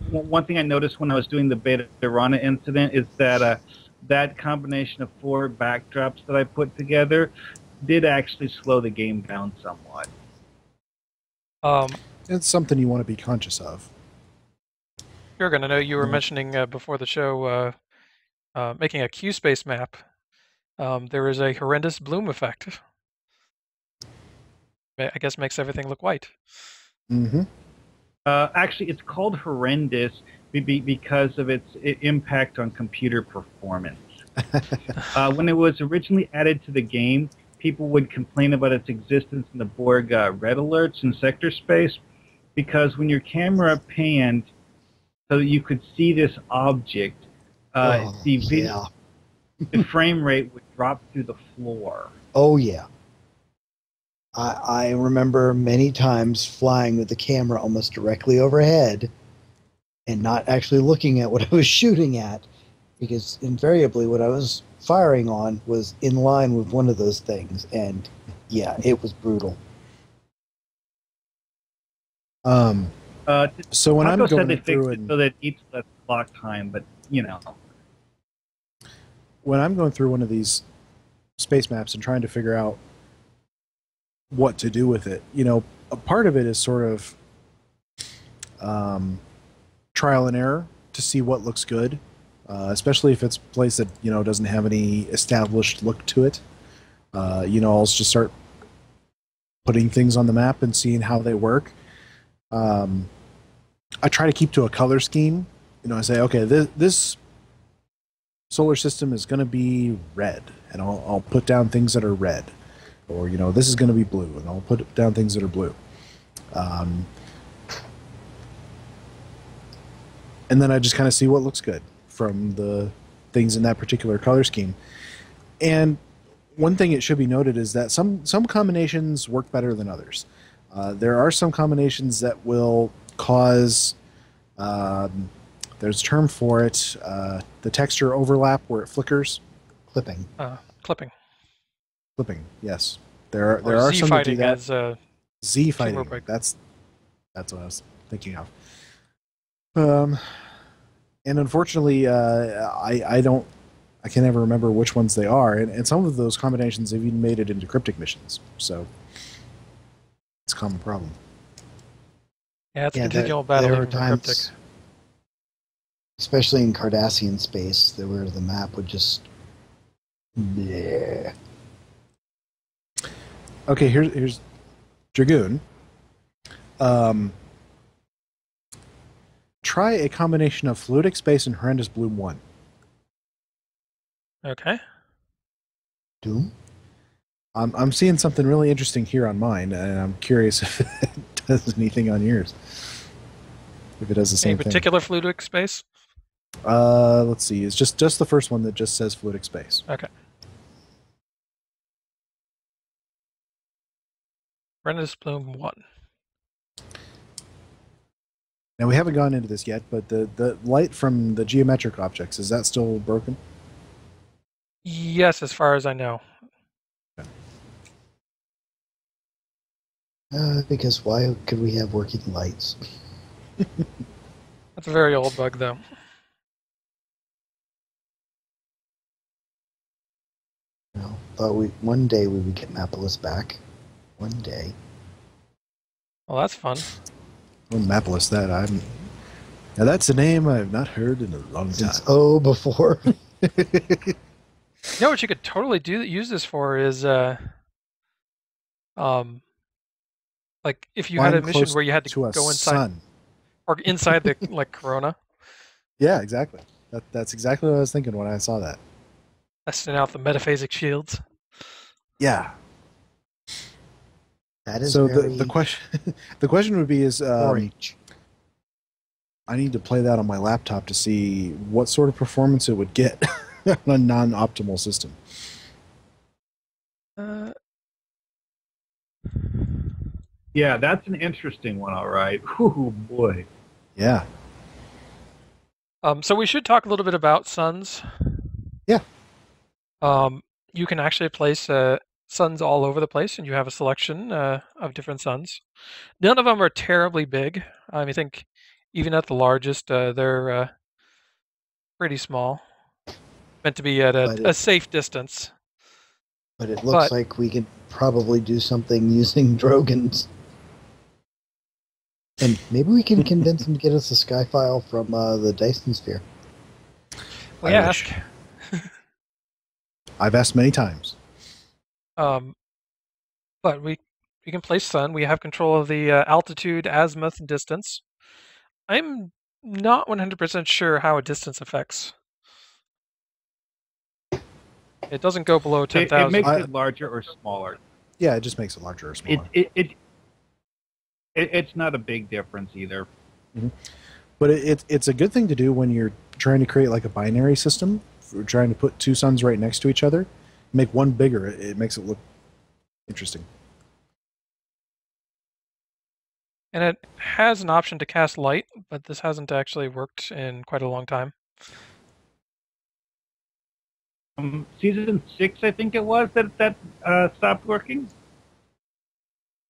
one thing I noticed when I was doing the Beta Rana incident is that that combination of 4 backdrops that I put together did actually slow the game down somewhat. It's something you want to be conscious of. You're going to know you were mentioning before the show making a Q-space map. There is a horrendous bloom effect. I guess makes everything look white. Mm-hmm. Actually, it's called horrendous because of its impact on computer performance. When it was originally added to the game, people would complain about its existence in the Borg red alerts in sector space, because when your camera panned so that you could see this object, the frame rate would drop through the floor. Oh, yeah. I remember many times flying with the camera almost directly overhead and not actually looking at what I was shooting at, because invariably what I was firing on was in line with one of those things, and yeah, it was brutal. So when I'm going through it so that it eats less clock time, but you know, when I'm going through one of these space maps and trying to figure out what to do with it, you know, a part of it is sort of trial and error to see what looks good, especially if it's a place that, you know, doesn't have any established look to it. You know, I'll just start putting things on the map and seeing how they work. I try to keep to a color scheme. You know, I say, okay, this solar system is going to be red, and I'll put down things that are red. Or, you know, this is going to be blue, and I'll put down things that are blue. And then I just kind of see what looks good from the things in that particular color scheme. And one thing it should be noted is that some combinations work better than others. There are some combinations that will cause, there's a term for it, the texture overlap where it flickers. Clipping. Clipping. Flipping, yes. There Or are Z some that do fighting that. as Z fighting. break. That's what I was thinking of. And unfortunately, I can never remember which ones they are, and some of those combinations have even made it into cryptic missions. So it's a common problem. Yeah, it's a continual battle there are even for Cryptic. times, especially in Cardassian space, where the map would just. Bleh. Okay, here's Dragoon. Try a combination of Fluidic Space and Horrendous Bloom 1. Okay. Doom? I'm seeing something really interesting here on mine, and I'm curious if it does anything on yours. If it does the same Any particular fluidic space? thing. Let's see. It's just the first one that just says Fluidic Space. Okay. Horrendous Bloom 1. Now, we haven't gone into this yet, but the light from the geometric objects, is that still broken? Yes, as far as I know. Because why could we have working lights? That's a very old bug, though. Thought one day we would get Mapolis back. One day. Well, that's fun. Well, Mapolis, now that's a name I've not heard in a long time. Since before. You know what you could totally use this for is, like if you had a mission where you had to go inside, sun. or inside the like Corona. Yeah, exactly. That's exactly what I was thinking when I saw that. Testing out the metaphasic shields. Yeah. That is so very the question would be is orange. I need to play that on my laptop to see what sort of performance it would get on a non-optimal system. Yeah, that's an interesting one, all right. Ooh, boy. Yeah. So we should talk a little bit about suns. Yeah. You can actually place suns all over the place, and you have a selection of different suns. None of them are terribly big. I think even at the largest, they're pretty small. Meant to be at a safe distance. But it looks like we could probably do something using Drogons. And maybe we can convince them to get us a sky file from the Dyson Sphere. We ask. I've asked many times. But we can place sun. We have control of the altitude, azimuth, and distance. I'm not 100% sure how a distance affects. It doesn't go below 10,000. It makes it larger or smaller. Yeah, it just makes it larger or smaller. It's not a big difference either. Mm-hmm. But it's a good thing to do when you're trying to create like a binary system. We're trying to put two suns right next to each other. Make one bigger. It makes it look interesting. And it has an option to cast light, but this hasn't actually worked in quite a long time. Season 6, I think it was, that stopped working.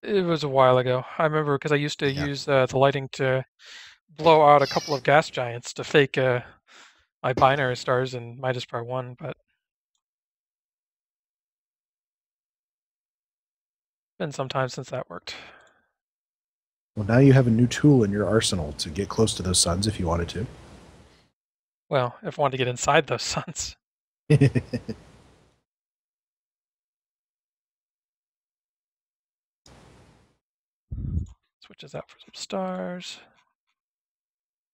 It was a while ago. I remember because I used to use the lighting to blow out a couple of gas giants to fake my binary stars in Midas Part 1, but it's been some time since that worked. Well, now you have a new tool in your arsenal to get close to those suns if you wanted to. Well, if I wanted to get inside those suns. Switches out for some stars.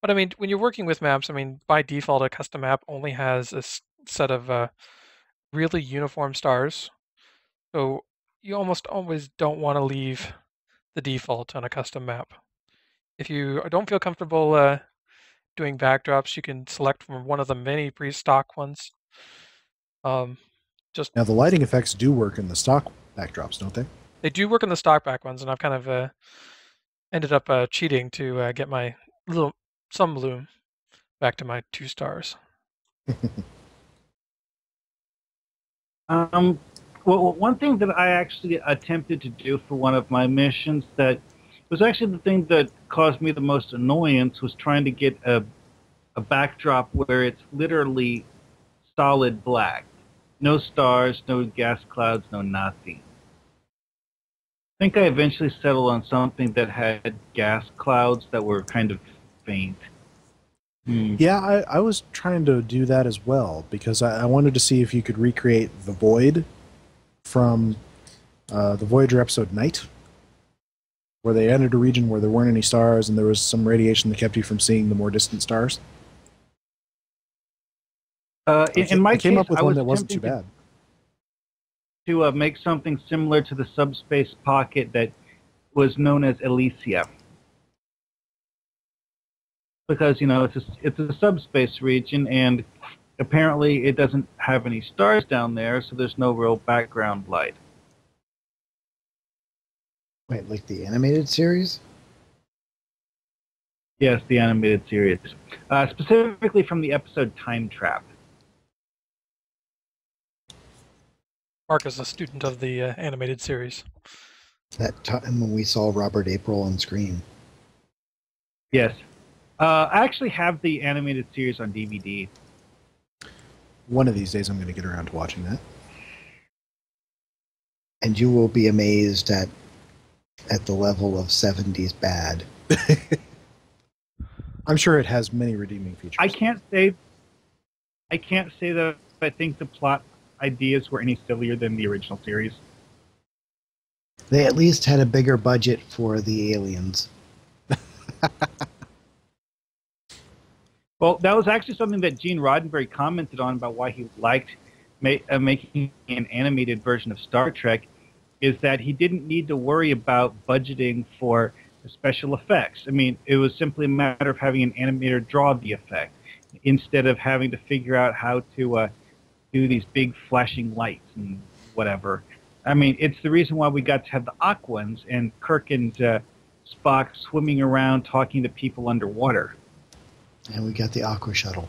But I mean, when you're working with maps, I mean, by default, a custom map only has a set of really uniform stars. So you almost always don't want to leave the default on a custom map. If you don't feel comfortable doing backdrops, you can select from one of the many pre-stock ones. Now, the lighting effects do work in the stock backdrops, don't they? They do work in the stock back ones, and I've kind of ended up cheating to get my some bloom back to my 2 stars. Well, one thing that I actually attempted to do for one of my missions that was actually the thing that caused me the most annoyance was trying to get a backdrop where it's literally solid black. No stars, no gas clouds, no nothing. I think I eventually settled on something that had gas clouds that were kind of faint. Yeah, I was trying to do that as well because I wanted to see if you could recreate the void from the Voyager episode Night, where they entered a region where there weren't any stars and there was some radiation that kept you from seeing the more distant stars. In my I came case, up with I one was that wasn't too attempting bad. to make something similar to the subspace pocket that was known as Elysia. Because, you know, it's a subspace region, and apparently it doesn't have any stars down there, so there's no real background light. Wait, like the animated series? Yes, the animated series. Specifically from the episode Time Trap. Mark is a student of the animated series. That time when we saw Robert April on screen. Yes. I actually have the animated series on DVD. One of these days I'm going to get around to watching that. And you will be amazed at the level of 70s bad. I'm sure it has many redeeming features. I can't say that I think the plot ideas were any sillier than the original series. They at least had a bigger budget for the aliens. Well, that was actually something that Gene Roddenberry commented on about why he liked making an animated version of Star Trek, is that he didn't need to worry about budgeting for special effects. I mean, it was simply a matter of having an animator draw the effect instead of having to figure out how to do these big flashing lights and whatever. I mean, it's the reason why we got to have the Aquans and Kirk and Spock swimming around talking to people underwater. And we got the Aqua Shuttle.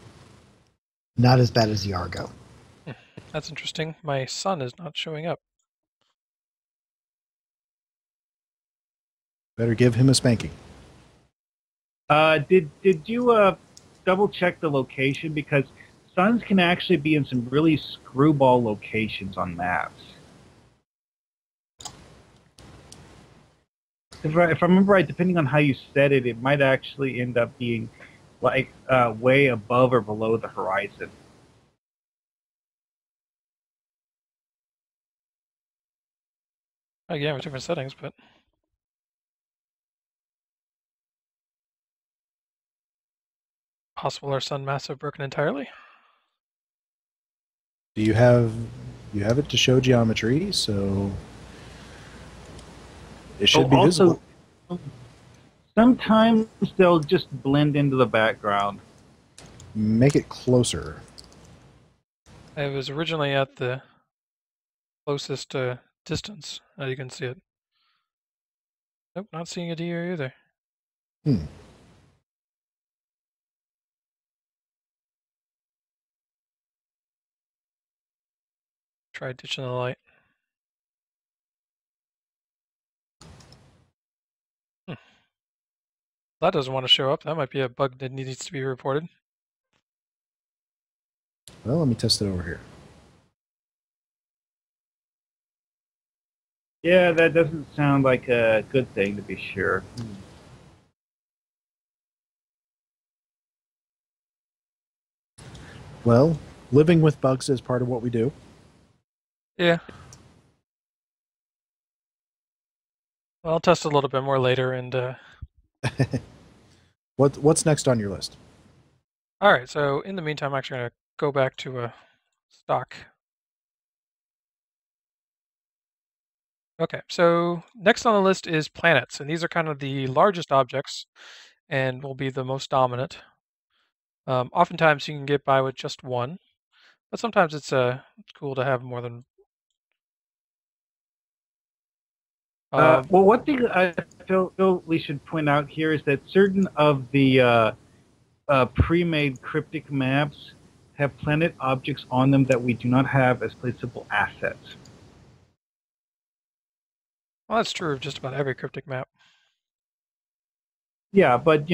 Not as bad as the Argo. That's interesting. My son is not showing up. Better give him a spanking. Did you double check the location? Because suns can actually be in some really screwball locations on maps. If I remember right, depending on how you set it, it might actually end up being like way above or below the horizon. Again, with different settings, but possible our sun mass have broken entirely. Do you have it to show geometry, so it should be also, visible. sometimes they'll just blend into the background. Make it closer. It was originally at the closest distance. Now you can see it. Nope, not seeing it here either. Try ditching the light. That doesn't want to show up. That might be a bug that needs to be reported. Well, let me test it over here. Yeah, that doesn't sound like a good thing, to be sure. Well, living with bugs is part of what we do. Yeah. Well, I'll test a little bit more later and What's next on your list? all right, so in the meantime, I'm actually going to go back to a stock. Okay, so next on the list is planets, and these are kind of the largest objects and will be the most dominant. Oftentimes you can get by with just one, but sometimes it's cool to have more than. Well, one thing I feel we should point out here is that certain of the pre-made cryptic maps have planet objects on them that we do not have as placeable assets. Well, that's true of just about every cryptic map. Yeah, but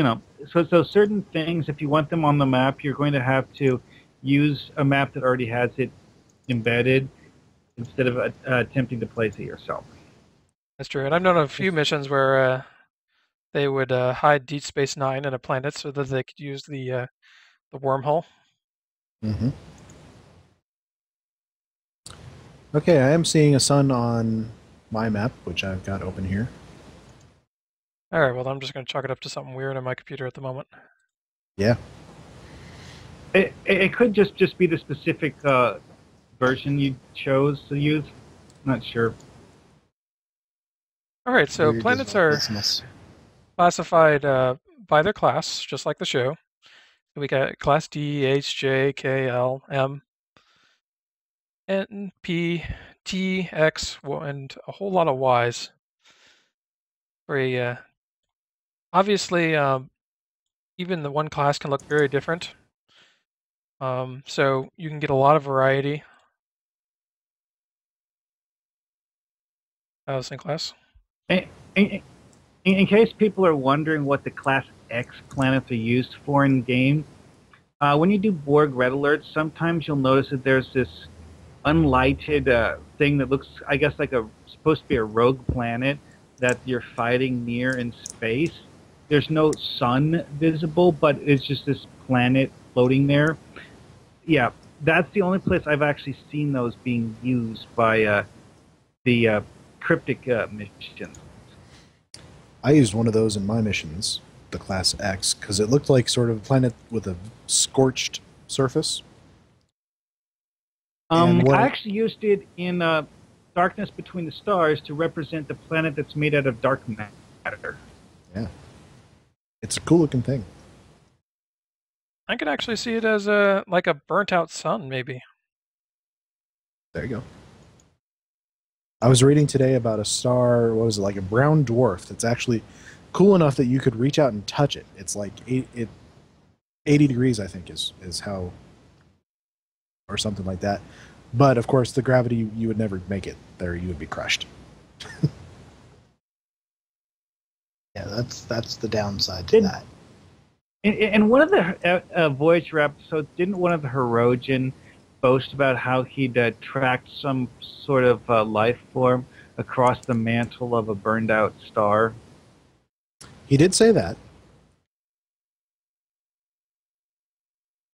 so certain things, if you want them on the map, you're going to have to use a map that already has it embedded instead of attempting to place it yourself. That's true. And I've known a few missions where they would hide Deep Space Nine in a planet so that they could use the wormhole. Mm-hmm. Okay, I am seeing a sun on my map, which I've got open here. All right, well, I'm just going to chalk it up to something weird on my computer at the moment. Yeah. It could just be the specific version you chose to use. I'm not sure. All right, so Weird planets is my are business. classified by their class, just like the show. We got class D, H, J, K, L, M, N, P, T, X, and a whole lot of Ys. Very obviously, even the one class can look very different. So you can get a lot of variety out of the same class. In case people are wondering what the Class X planets are used for in game, when you do Borg red alerts, sometimes you'll notice that there's this unlighted thing that looks, I guess, like supposed to be a rogue planet that you're fighting near in space. There's no sun visible, but it's just this planet floating there. Yeah, that's the only place I've actually seen those being used by the cryptic mission. I used one of those in my missions, the Class X, because it looked like sort of a planet with a scorched surface. I actually used it in Darkness Between the Stars to represent the planet that's made out of dark matter. Yeah. It's a cool looking thing. I could actually see it as like a burnt out sun, maybe. There you go. I was reading today about a star, what is it, like a brown dwarf that's actually cool enough that you could reach out and touch it. It's like 80 degrees, I think, is how, or something like that. But of course, the gravity, you would never make it there. You would be crushed. Yeah, that's the downside to that. In one of the Voyager episodes, didn't one of the Herogen boast about how he'd tracked some sort of life form across the mantle of a burned out star? He did say that.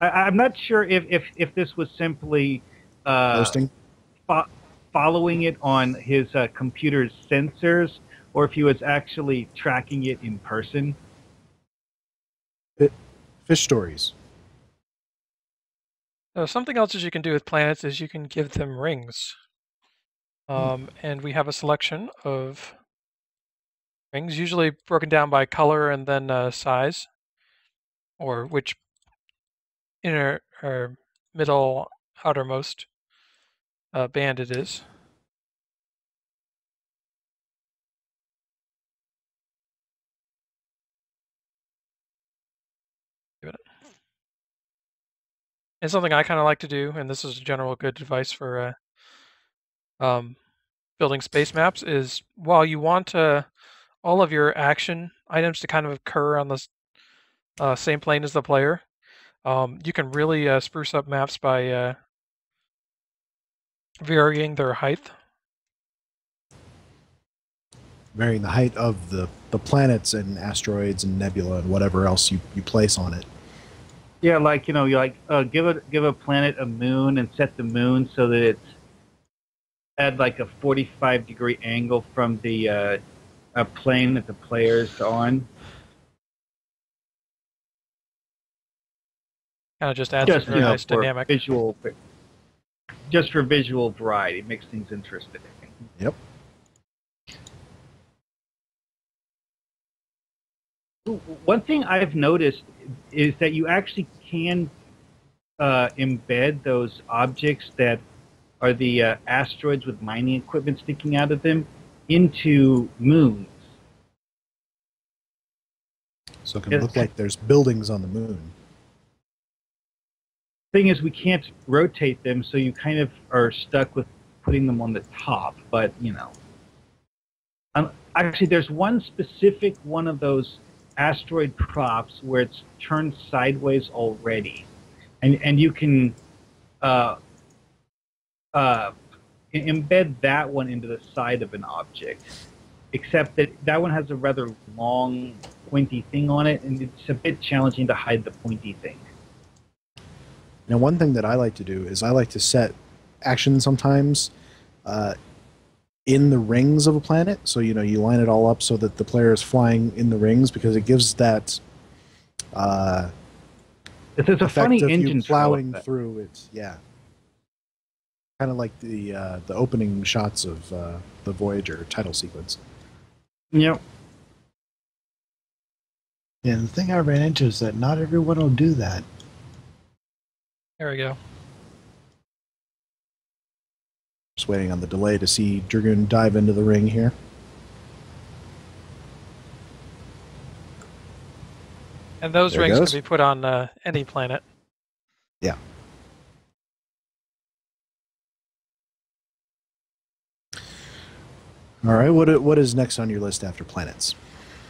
I'm not sure if this was simply Posting. Following it on his computer's sensors, or if he was actually tracking it in person. Fish stories. So something else that you can do with planets is you can give them rings. And we have a selection of rings, usually broken down by color and then size, or which inner or middle outermost band it is. Give it. And something I kind of like to do, and this is general good advice for building space maps, is while you want all of your action items to kind of occur on the same plane as the player, you can really spruce up maps by varying their height. Varying the height of the planets and asteroids and nebula and whatever else you place on it. Yeah, like you like give a planet a moon and set the moon so that it's at like a 45-degree angle from the plane that the player's on. Kind of just adds a very nice dynamic. Just for visual variety, makes things interesting. Yep. One thing I've noticed is that you actually can embed those objects that are the asteroids with mining equipment sticking out of them into moons. So it can look like there's buildings on the moon. Thing is, we can't rotate them, so you kind of are stuck with putting them on the top, but Actually, there's one specific one of those asteroid props where it's turned sideways already, and you can embed that one into the side of an object. Except that that one has a rather long, pointy thing on it, and it's a bit challenging to hide the pointy thing. Now, one thing that I like to do is I like to set action sometimes in the rings of a planet. So, you line it all up so that the player is flying in the rings, because it gives that There's a funny engine plowing through it. Yeah. Kind of like the opening shots of the Voyager title sequence. Yep. Yeah, the thing I ran into is that not everyone will do that. There we go. Just waiting on the delay to see Dragoon dive into the ring here. And those There it rings goes. can be put on any planet. Yeah. All right, what is next on your list after planets?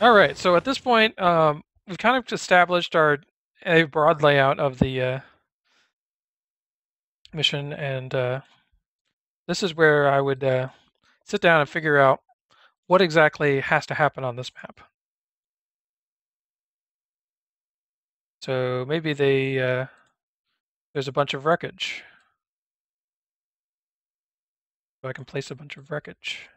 All right, so at this point, we've kind of established a broad layout of the mission, and this is where I would sit down and figure out what exactly has to happen on this map. So maybe there's a bunch of wreckage. So I can place a bunch of wreckage.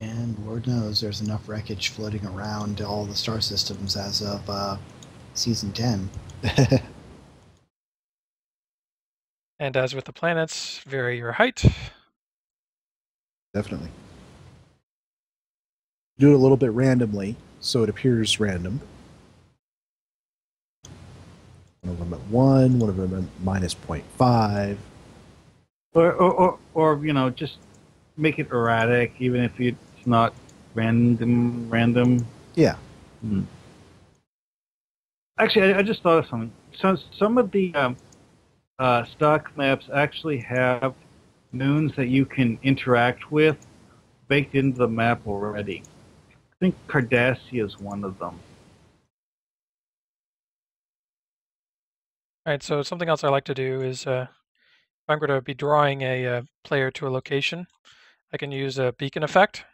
And Lord knows there's enough wreckage floating around all the star systems as of Season 10. And as with the planets, vary your height. Definitely. Do it a little bit randomly, so it appears random. One of them at 1, one of them at minus 0.5. Or just make it erratic, even if it's not random. Yeah. Actually, I just thought of something. So some of the stock maps actually have moons that you can interact with baked into the map already. I think Cardassia is one of them. All right, so something else I like to do is if I'm going to be drawing a player to a location, I can use a beacon effect.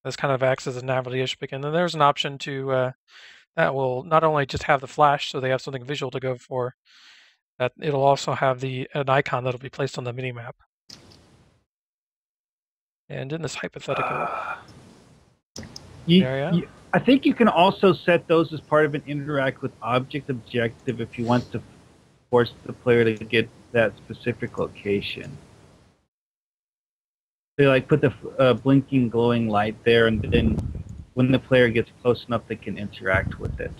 This kind of acts as a navigation beacon. And there's an option to that will not only just have the flash, so they have something visual to go for, that it'll also have an icon that'll be placed on the minimap. And in this hypothetical area, I think you can also set those as part of an interact with object objective if you want to force the player to get that specific location. They put the blinking glowing light there, and then when the player gets close enough, they can interact with it.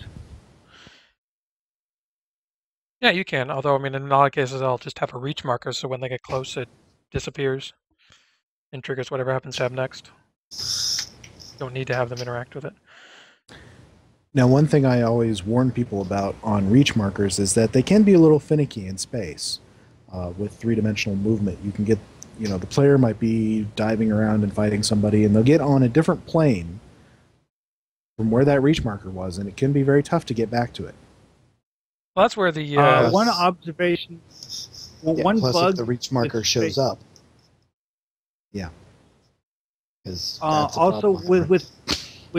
Yeah, you can. Although, I mean, in a lot of cases, I'll just have a reach marker, so when they get close, it disappears and triggers whatever happens to have next. Don't need to have them interact with it. Now, one thing I always warn people about on reach markers is that they can be a little finicky in space. With three-dimensional movement, you can get, the player might be diving around and fighting somebody, and they'll get on a different plane from where that reach marker was, and it can be very tough to get back to it. Well, that's where the one observation, one plus bug. if the reach marker shows up. Yeah. Also, with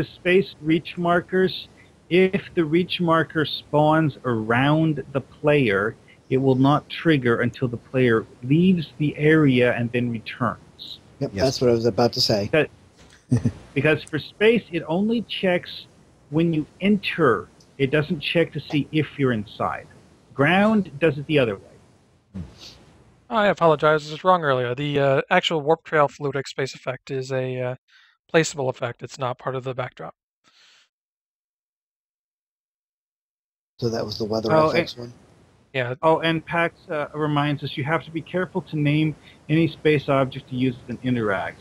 space reach markers, if the reach marker spawns around the player, it will not trigger until the player leaves the area and then returns. Yep, yes. That's what I was about to say. Because for space, it only checks when you enter. It doesn't check to see if you're inside. Ground does it the other way. I apologize, I was wrong earlier. The actual warp trail fluidic space effect is a placeable effect. It's not part of the backdrop. So that was the weather FX one? Yeah. Oh, and PAX reminds us you have to be careful to name any space object to use as an interact.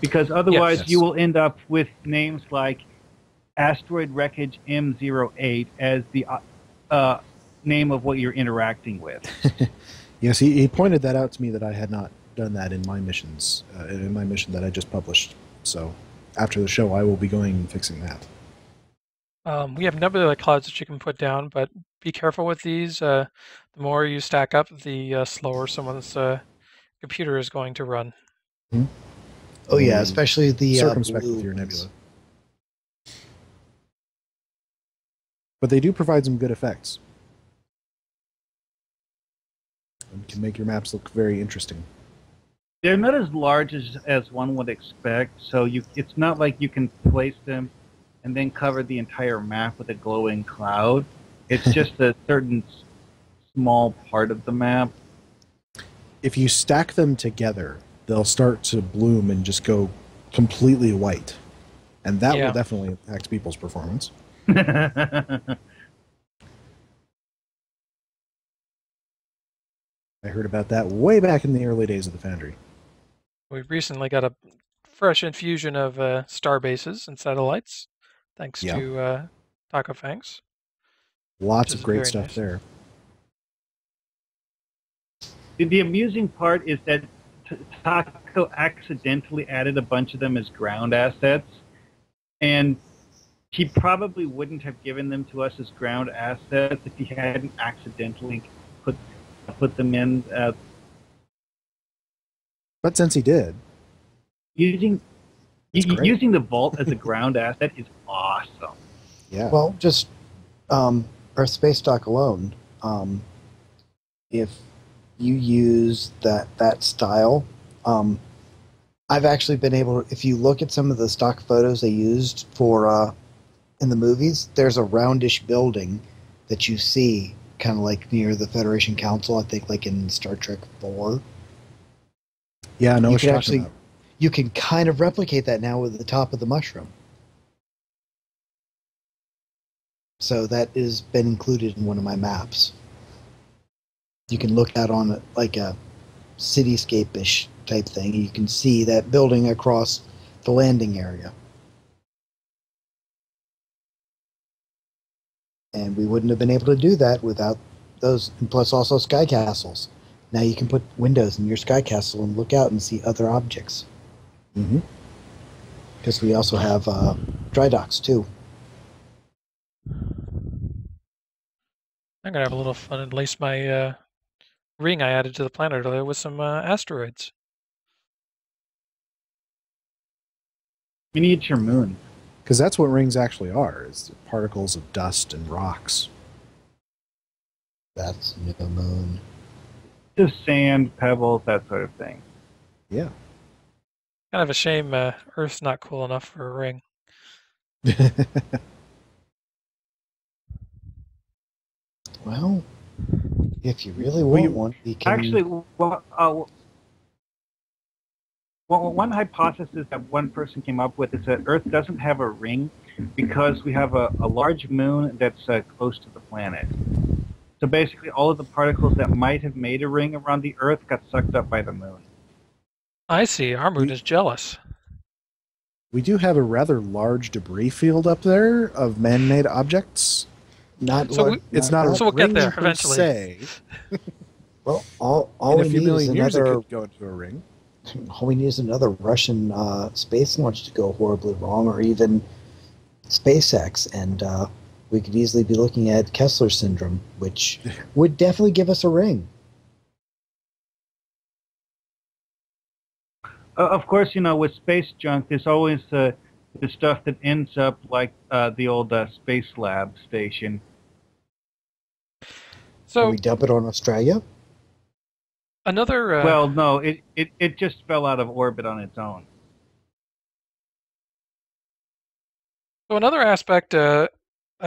Because otherwise you will end up with names like Asteroid Wreckage M08 as the name of what you're interacting with. Yes, he pointed that out to me that I had not done that in my missions, in my mission that I just published. So after the show, I will be going and fixing that. We have nebula clouds that you can put down, but be careful with these. The more you stack up, the slower someone's computer is going to run. Hmm? Oh yeah, especially the circumspect blue with your ones. nebula. But they do provide some good effects. And can make your maps look very interesting. They're not as large as one would expect, so it's not like you can place them and then cover the entire map with a glowing cloud. It's just a certain small part of the map. If you stack them together, they'll start to bloom and just go completely white. And that will definitely impact people's performance. I heard about that way back in the early days of the Foundry. We've recently got a fresh infusion of star bases and satellites, thanks to Taco Fangs. Lots of great stuff there. The amusing part is that Taco accidentally added a bunch of them as ground assets, and he probably wouldn't have given them to us as ground assets if he hadn't accidentally put them in. But since he did, using the vault as a ground asset is awesome. Yeah. Well, just Earth Space Dock alone, if you use that style, I've actually been able to, if you look at some of the stock photos they used for in the movies, there's a roundish building that you see kind of like near the Federation Council, I think like in Star Trek 4. Yeah, I know what you're talking about. You can kind of replicate that now with the top of the mushroom. So that has been included in one of my maps. You can look out on like a cityscape-ish type thing. You can see that building across the landing area. And we wouldn't have been able to do that without those, and plus also sky castles. Now you can put windows in your sky castle and look out and see other objects. Mm-hmm. Because we also have dry docks too. I'm gonna have a little fun and lace my ring I added to the planet earlier with some asteroids. Miniature moon. Because that's what rings actually are, is particles of dust and rocks. That's no moon. Just sand, pebbles, that sort of thing. Yeah. Kind of a shame Earth's not cool enough for a ring. Well, if you really want one, we can... Actually, one hypothesis that one person came up with is that Earth doesn't have a ring because we have a large moon that's close to the planet. So basically, all of the particles that might have made a ring around the Earth got sucked up by the moon. I see. Our moon is jealous. We do have a rather large debris field up there of man-made objects. It's not so we'll get there per eventually. Se. Well, all in we a few need million is years it another. could go into a ring. All we need is another Russian space launch to go horribly wrong, or even SpaceX, and we could easily be looking at Kessler syndrome, which would definitely give us a ring. Of course, with space junk, there's always the stuff that ends up like the old Space Lab station. So Can we dump it on Australia? another. Well, no, it just fell out of orbit on its own. So another aspect I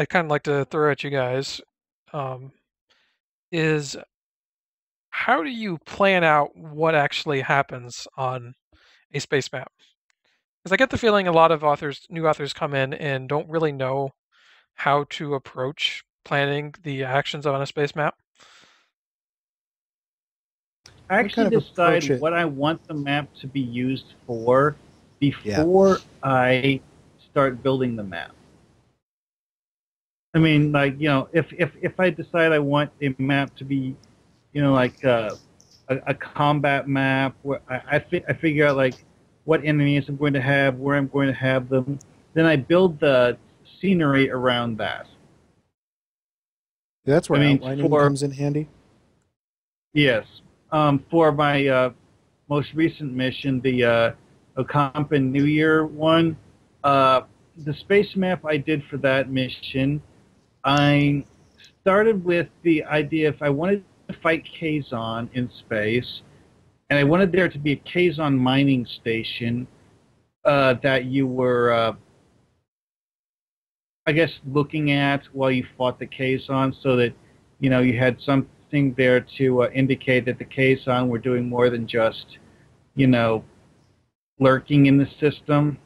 kind of like to throw at you guys is how do you plan out what actually happens on a space map? Because I get the feeling a lot of new authors come in and don't really know how to approach planning the actions on a space map. I actually decide what I want the map to be used for before I start building the map. I mean, like, if I decide I want a map to be like a combat map where I figure out like what enemies I'm going to have, where I'm going to have them. Then I build the scenery around that. That's where I mean, outlining comes in handy. Yes. For my most recent mission, the Okampan New Year one, the space map I did for that mission, I started with the idea if I wanted to fight Kazon in space, and I wanted there to be a Kazon mining station that you were, I guess, looking at while you fought the Kazon, so that you had something there to indicate that the Kazon were doing more than just lurking in the system,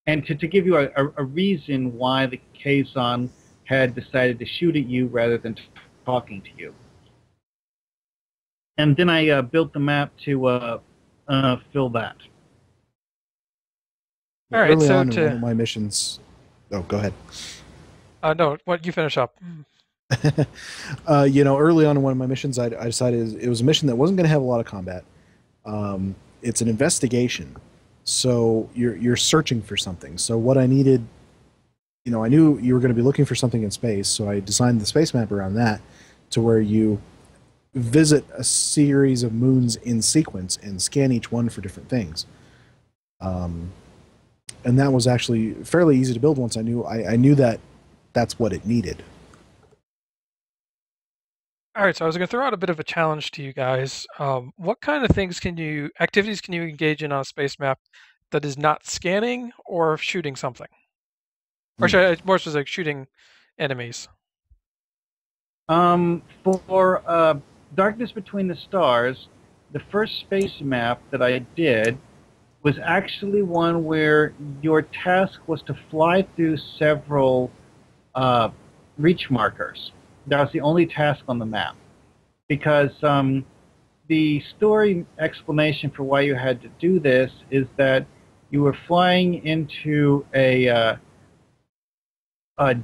and to give you a reason why the Kazon had decided to shoot at you rather than talking to you. And then I built the map to fill that. All right, Early so on in one of my missions. Oh, go ahead. No, what you finish up? Early on in one of my missions, I decided it was a mission that wasn't going to have a lot of combat. It's an investigation, so you're searching for something. So what I needed, I knew you were going to be looking for something in space, so I designed the space map around that, to where you visit a series of moons in sequence and scan each one for different things. And that was actually fairly easy to build once I knew that that's what it needed. All right, so I was going to throw out a bit of a challenge to you guys. What kind of activities can you engage in on a space map that is not scanning or shooting something? Or should I, more specific, shooting enemies? For Darkness Between the Stars, the first space map that I did was actually one where your task was to fly through several reach markers. That was the only task on the map. Because the story explanation for why you had to do this is that you were flying into a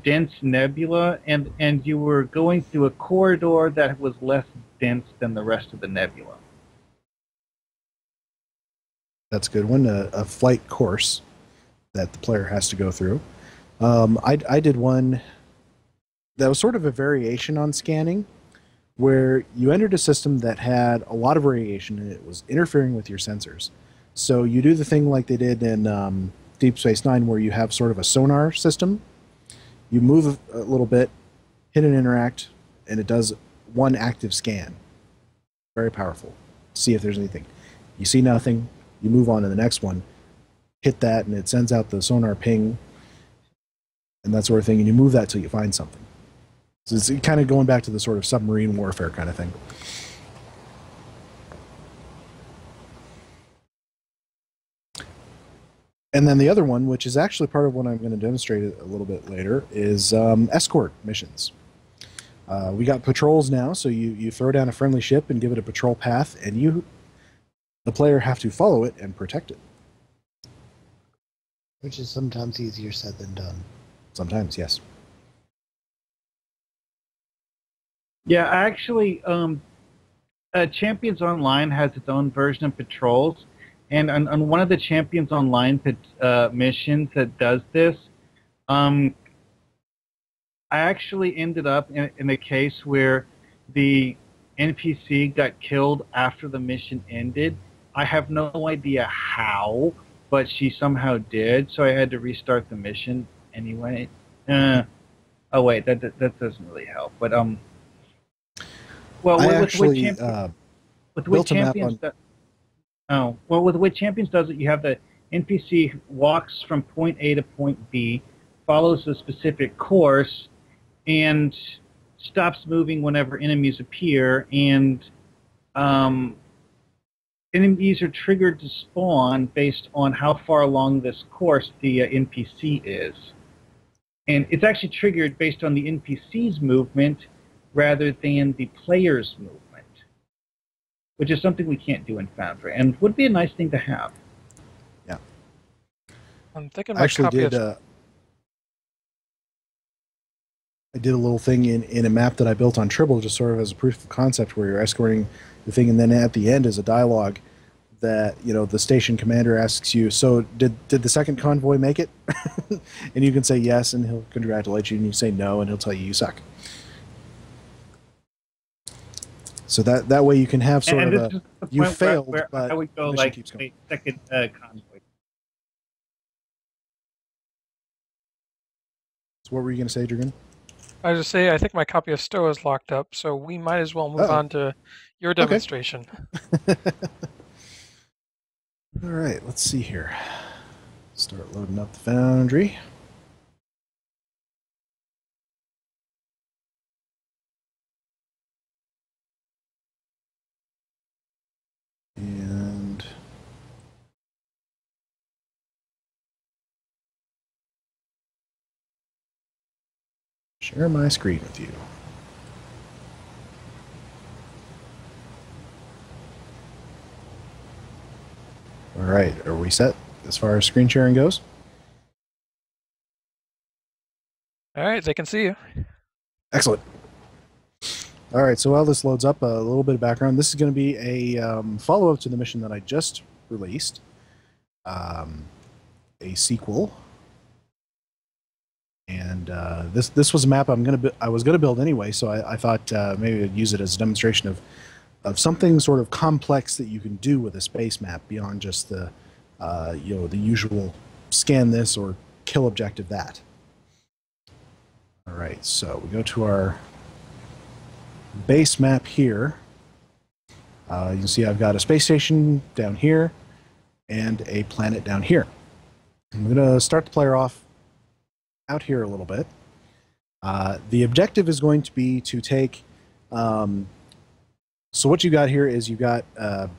dense nebula, and you were going through a corridor that was less dense than the rest of the nebula. That's a good one. A flight course that the player has to go through. I did one that was sort of a variation on scanning, where you entered a system that had a lot of radiation and it was interfering with your sensors. So you do the thing like they did in Deep Space Nine, where you have sort of a sonar system. You move a little bit, hit an interact, and it does one active scan. Very powerful. See if there's anything. You see nothing, you move on to the next one, hit that, and it sends out the sonar ping and that sort of thing, and you move that till you find something. So it's kind of going back to the sort of submarine warfare kind of thing. And then the other one, which is actually part of what I'm going to demonstrate a little bit later, is escort missions. We got patrols now, so you throw down a friendly ship and give it a patrol path, and the player, have to follow it and protect it. Which is sometimes easier said than done. Sometimes, yes. Yeah, actually, Champions Online has its own version of patrols, and on one of the Champions Online missions that does this, I actually ended up in a case where the NPC got killed after the mission ended. I have no idea how, but she somehow did, so I had to restart the mission anyway. Oh wait, that doesn't really help. But well, with the way Champions does it, you have the NPC walks from point A to point B, follows a specific course, and stops moving whenever enemies appear, and enemies are triggered to spawn based on how far along this course the NPC is. And it's actually triggered based on the NPC's movement rather than the player's movement, which is something we can't do in Foundry, and would be a nice thing to have. Yeah. I'm thinking I actually did. I did a little thing in a map that I built on Tribble, just sort of as a proof of concept, where you're escorting the thing, and then at the end is a dialogue that, you know, the station commander asks you, so did the second convoy make it? And you can say yes, and he'll congratulate you, and you say no, and he'll tell you suck. So that way you can have sort of a, you failed, where but I would go mission like keeps going. a second convoy. So what were you going to say, Dragoon? I was just say I think my copy of STO is locked up, so we might as well move on to your demonstration. All right, let's see here. Start loading up the Foundry. And share my screen with you. All right, are we set as far as screen sharing goes? All right, they can see you. Excellent. All right, so while this loads up, a little bit of background. This is going to be a follow-up to the mission that I just released, a sequel. And this was a map I was gonna build anyway, so I thought maybe I'd use it as a demonstration of something sort of complex that you can do with a space map beyond just the you know, the usual scan this or kill objective that. All right, so we go to our base map here. You can see I've got a space station down here and a planet down here. I'm gonna start the player off out here a little bit. The objective is going to be to take. So what you got here is you got there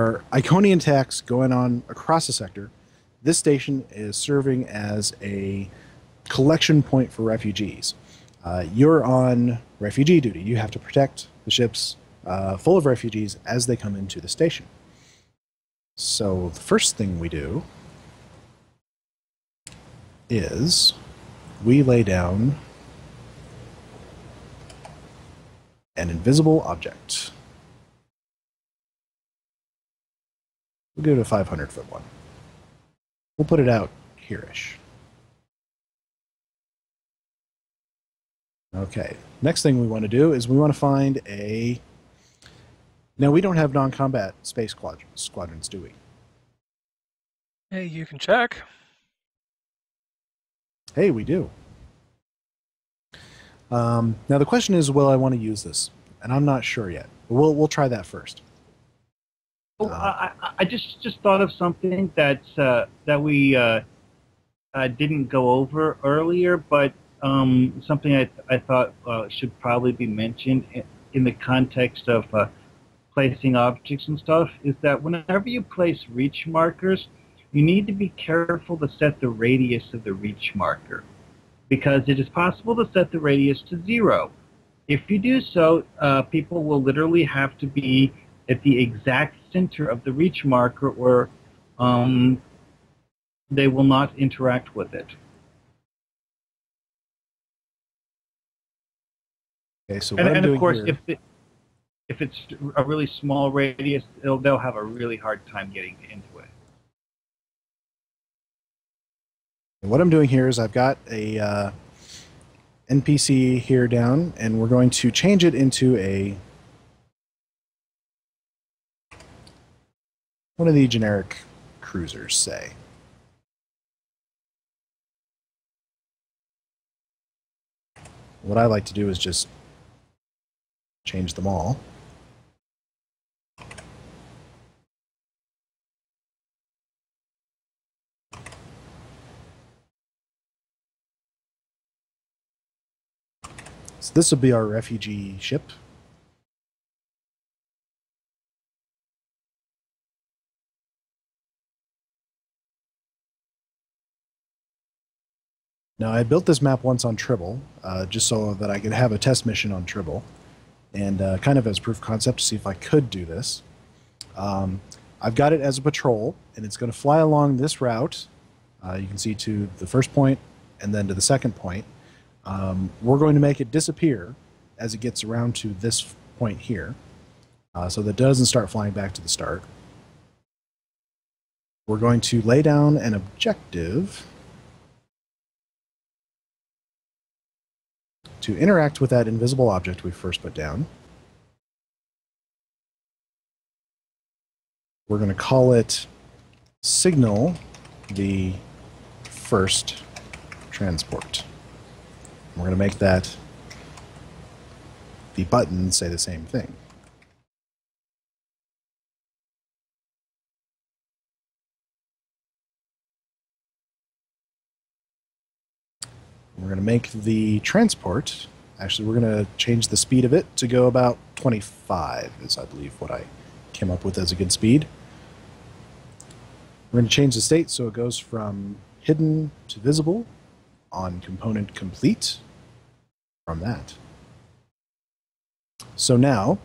are Iconian attacks going on across the sector. This station is serving as a collection point for refugees. You're on refugee duty. You have to protect the ships full of refugees as they come into the station. So the first thing we do is we lay down an invisible object. We'll give it a 500-foot one. We'll put it out here-ish. Okay, next thing we want to do is we want to find a... Now, we don't have non-combat space squadrons, do we? Hey, you can check. Hey, we do. Now the question is, will I want to use this? And I'm not sure yet. But we'll try that first. Oh, I just thought of something that's that we didn't go over earlier, but something I thought should probably be mentioned in the context of placing objects and stuff is that whenever you place reach markers, you need to be careful to set the radius of the reach marker, because it is possible to set the radius to 0. If you do so, people will literally have to be at the exact center of the reach marker, or they will not interact with it. Okay, so And of course, here, if it's a really small radius, they'll have a really hard time getting into it. what I'm doing here is I've got a NPC here down, and we're going to change it into one of the generic cruisers, say. What I like to do is just change them all. So this will be our refugee ship. Now, I built this map once on Tribble, just so that I could have a test mission on Tribble, and kind of as proof of concept to see if I could do this. I've got it as a patrol, and it's going to fly along this route. You can see to the first point and then to the second point. We're going to make it disappear as it gets around to this point here, so that it doesn't start flying back to the start. We're going to lay down an objective to interact with that invisible object we first put down. We're going to call it signal the first transport. We're going to make that the button say the same thing. We're going to make the transport, actually we're going to change the speed of it to go about 25, is I believe what I came up with as a good speed. We're going to change the state so it goes from hidden to visible on component complete from that. So now,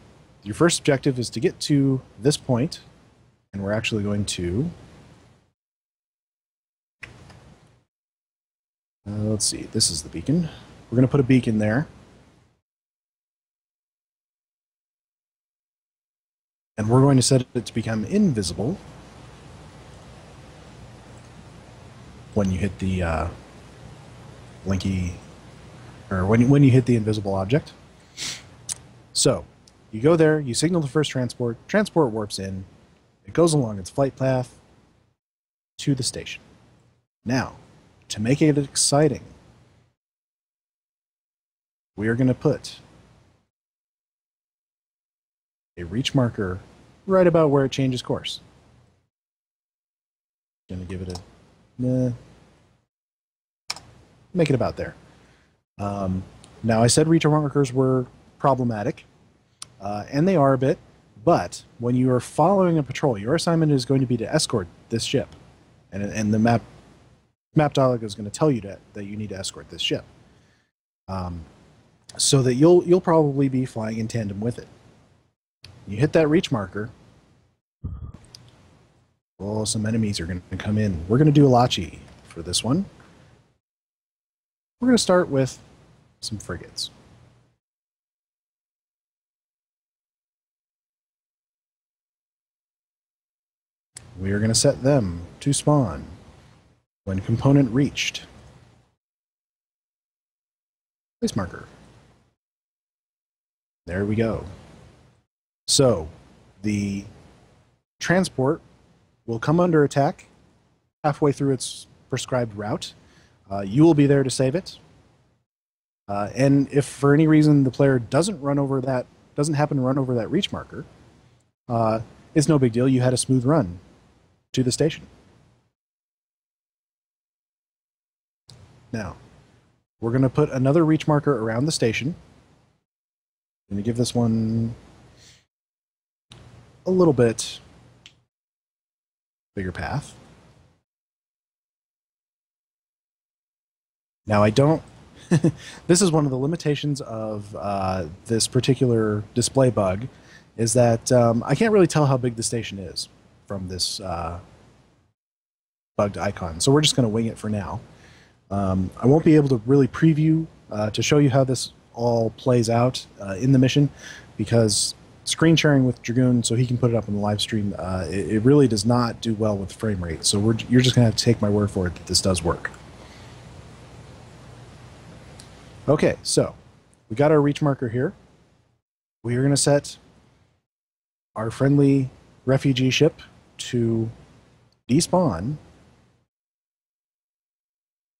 your first objective is to get to this point, and we're actually going to let's see, this is the beacon. We're going to put a beacon there. And we're going to set it to become invisible when you hit the blinky, or when you hit the invisible object. So, you go there, you signal the first transport, transport warps in, it goes along its flight path to the station. Now, to make it exciting, we are going to put a reach marker right about where it changes course. Going to give it a make it about there. Now I said reach markers were problematic, and they are a bit, but when you are following a patrol, your assignment is going to be to escort this ship, and the map dialog is going to tell you that you need to escort this ship, so that you'll probably be flying in tandem with it. You hit that reach marker, well, some enemies are going to come in. We're going to do Alachi for this one. We're going to start with some frigates. We are going to set them to spawn when component reached. Place marker. There we go. So, the transport will come under attack halfway through its prescribed route. You will be there to save it. And if for any reason the player doesn't happen to run over that reach marker, it's no big deal. You had a smooth run to the station. Now, we're going to put another reach marker around the station. I'm going to give this one a little bit bigger path. Now I don't, this is one of the limitations of this particular display bug, is that I can't really tell how big the station is from this bugged icon. So we're just going to wing it for now. I won't be able to really preview to show you how this all plays out in the mission, because screen sharing with Dragoon so he can put it up on the live stream, it really does not do well with frame rate. So you're just going to have to take my word for it that this does work. Okay, so we got our reach marker here. We are going to set our friendly refugee ship to despawn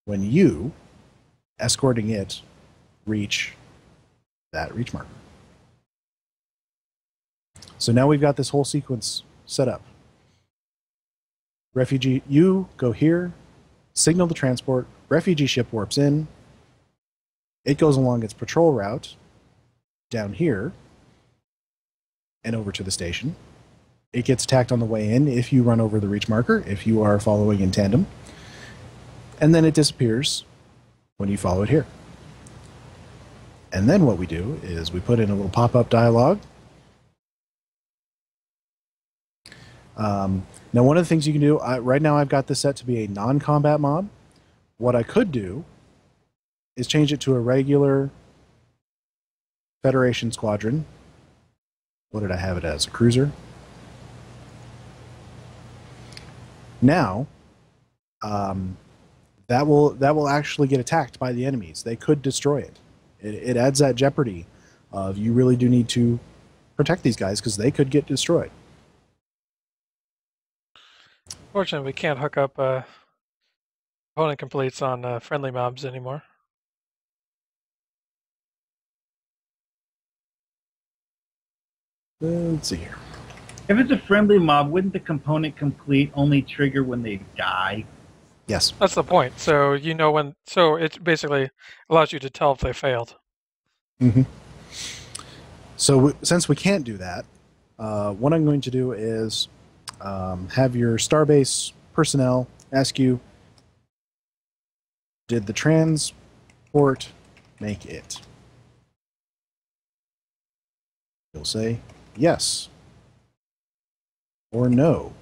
when you, escorting it, reach that reach marker. So now we've got this whole sequence set up. Refugee, you go here, signal the transport, refugee ship warps in, it goes along its patrol route down here and over to the station. It gets attacked on the way in if you run over the reach marker, if you are following in tandem. And then it disappears when you follow it here. And then what we do is we put in a little pop-up dialog. Now, one of the things you can do, right now I've got this set to be a non-combat mob. What I could do is change it to a regular Federation squadron. What did I have it as? A cruiser. Now, that will actually get attacked by the enemies. They could destroy it. It adds that jeopardy of you really do need to protect these guys because they could get destroyed. Fortunately, we can't hook up opponent completes on friendly mobs anymore. Let's see here. If it's a friendly mob, wouldn't the component complete only trigger when they die? Yes. That's the point. So you know when. So it basically allows you to tell if they failed. Mm-hmm. So since we can't do that, what I'm going to do is have your Starbase personnel ask you, did the transport make it? You'll say yes or no.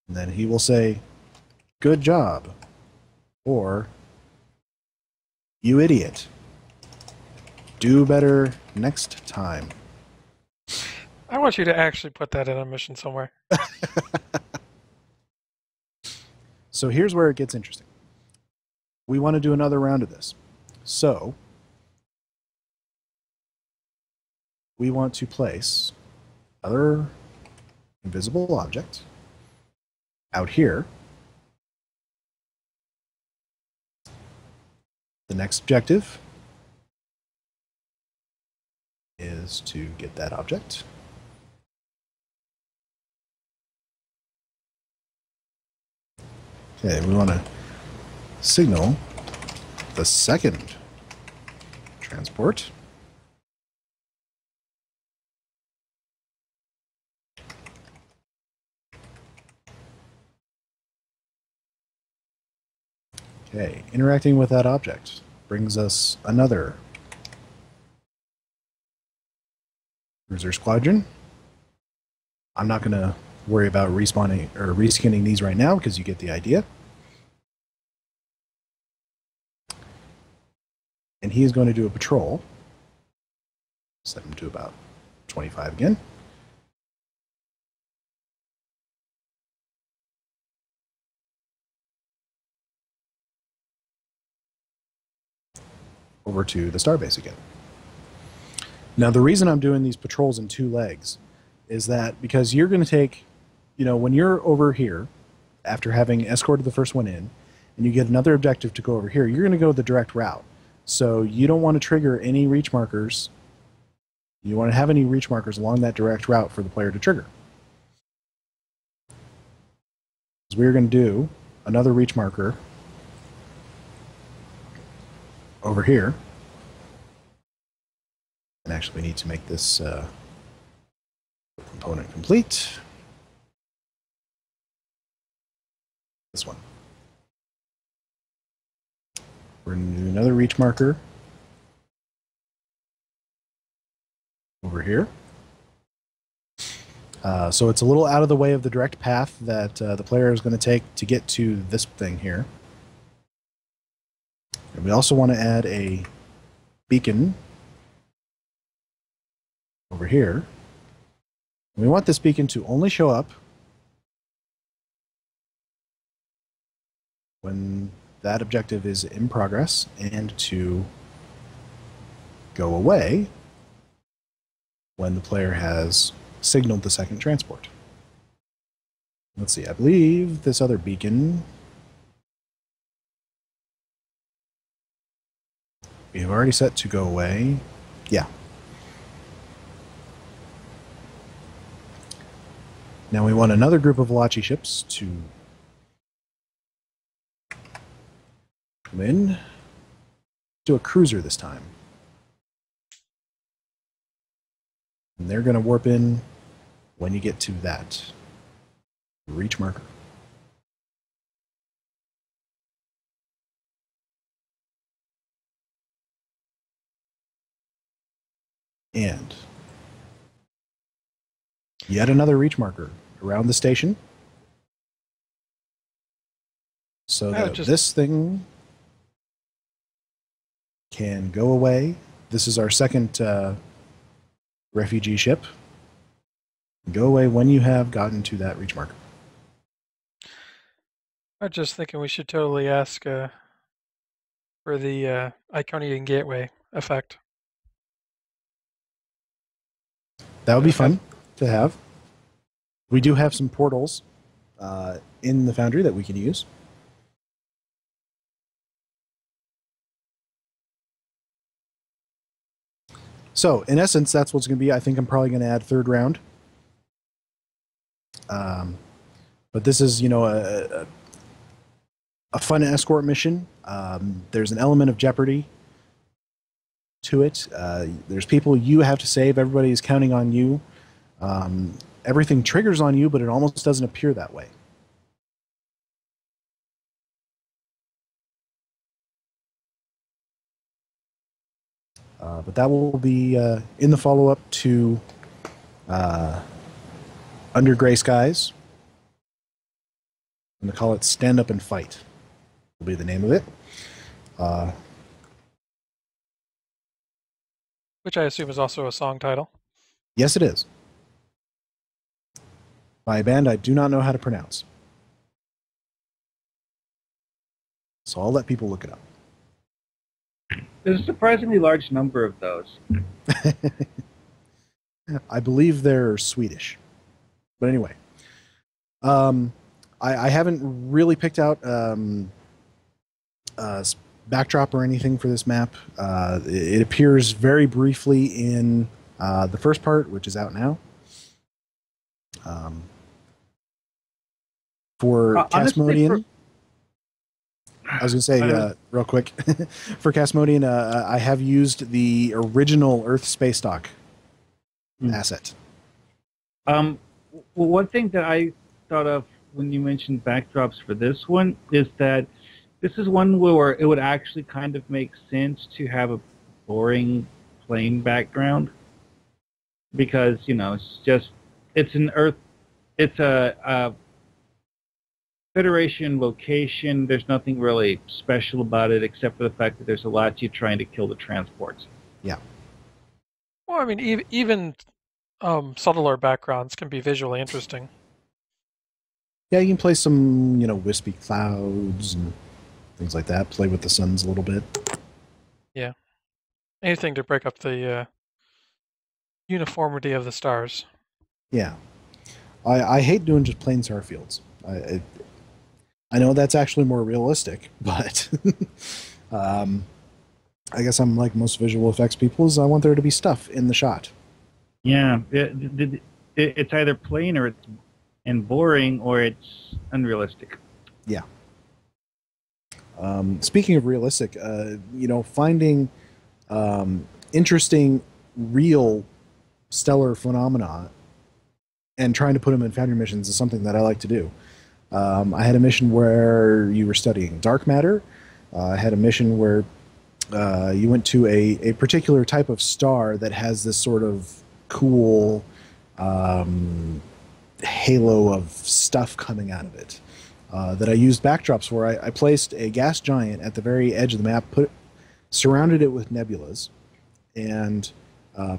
And then he will say, good job, or you idiot. Do better next time. I want you to actually put that in a mission somewhere. So here's where it gets interesting. We want to do another round of this. So we want to place another invisible object out here. The next objective is to get that object. Okay, we want to signal the second transport. Okay, interacting with that object brings us another cruiser squadron. I'm not going to worry about respawning or reskinning these right now because you get the idea. And he is going to do a patrol. Set him to about 25 again. Over to the starbase again. Now, the reason I'm doing these patrols in 2 legs is that because you're going to take, you know, when you're over here, after having escorted the first one in, and you get another objective to go over here, you're going to go the direct route. So you don't want to trigger any reach markers. You want to have any reach markers along that direct route for the player to trigger. So we're going to do another reach marker over here. And actually we need to make this component complete. This one. We're going to do another reach marker over here. So it's a little out of the way of the direct path that the player is going to take to get to this thing here. And we also want to add a beacon over here. And we want this beacon to only show up when that objective is in progress and to go away when the player has signaled the second transport. Let's see, I believe this other beacon we have already set to go away. Yeah. Now we want another group of Valachi ships to come in. Do a cruiser this time. And they're going to warp in when you get to that reach marker. And yet another reach marker around the station. so I would that just- this thing can go away. This is our second refugee ship. Go away when you have gotten to that reach marker. I'm just thinking we should totally ask for the Iconian Gateway effect. That would be Okay. fun to have. We do have some portals in the Foundry that we can use. So, in essence, that's what's going to be. I think I'm probably going to add third round. But this is, a fun escort mission. There's an element of jeopardy to it. There's people you have to save. Everybody is counting on you. Everything triggers on you, but it almost doesn't appear that way. But that will be in the follow-up to Under Gray Skies. I'm going to call it Stand Up and Fight. Will be the name of it. Which I assume is also a song title. Yes, it is. By a band I do not know how to pronounce. So I'll let people look it up. There's a surprisingly large number of those. I believe they're Swedish. But anyway. I haven't really picked out backdrop or anything for this map. It appears very briefly in the first part, which is out now. For Castmodean, I was going to say real quick, for Castmodean, I have used the original Earth space stock asset. Well, one thing that I thought of when you mentioned backdrops for this one is that this is one where it would actually kind of make sense to have a boring plain background because, it's an Earth, it's a Federation location. There's nothing really special about it except for the fact that there's a lot of you trying to kill the transports. Yeah. Well, I mean, even subtler backgrounds can be visually interesting. Yeah, you can play some, wispy clouds and things like that. Play with the suns a little bit. Yeah. Anything to break up the uniformity of the stars. Yeah. I hate doing just plain star fields. I know that's actually more realistic, but I guess I'm like most visual effects people is I want there to be stuff in the shot. Yeah. It's either plain or it's boring or it's unrealistic. Yeah. Speaking of realistic, finding interesting, real stellar phenomena and trying to put them in Foundry missions is something that I like to do. I had a mission where you were studying dark matter. I had a mission where you went to a particular type of star that has this sort of cool halo of stuff coming out of it that I used backdrops for. I placed a gas giant at the very edge of the map, surrounded it with nebulas, and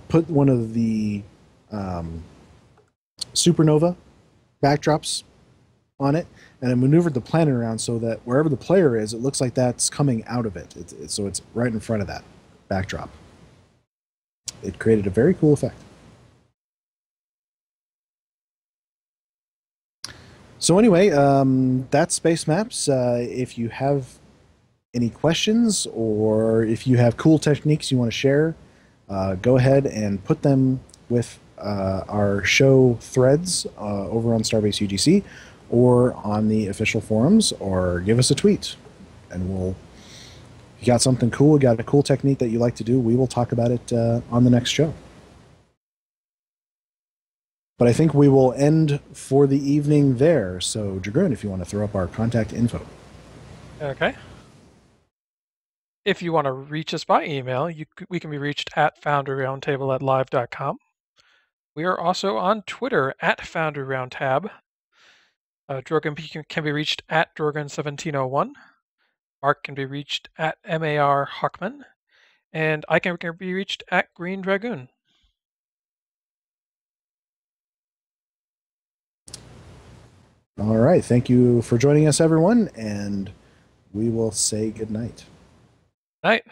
put one of the supernova backdrops on it, and I maneuvered the planet around so that wherever the player is, it looks like that's coming out of it. So it's right in front of that backdrop. It created a very cool effect. So anyway, that's Space Maps. If you have any questions or if you have cool techniques you want to share, go ahead and put them with our show threads over on Starbase UGC or on the official forums, or give us a tweet. And if you got something cool, got a cool technique that you like to do, we will talk about it on the next show. But I think we will end for the evening there. So, Dragoon, if you want to throw up our contact info. Okay. If you want to reach us by email, we can be reached at foundryroundtable@live.com. We are also on Twitter at Foundry Roundtab. Drogan can be reached at Drogan1701. Mark can be reached at Markhawkman. And I can be reached at Greendragoon. All right. Thank you for joining us, everyone, and we will say good night. Night.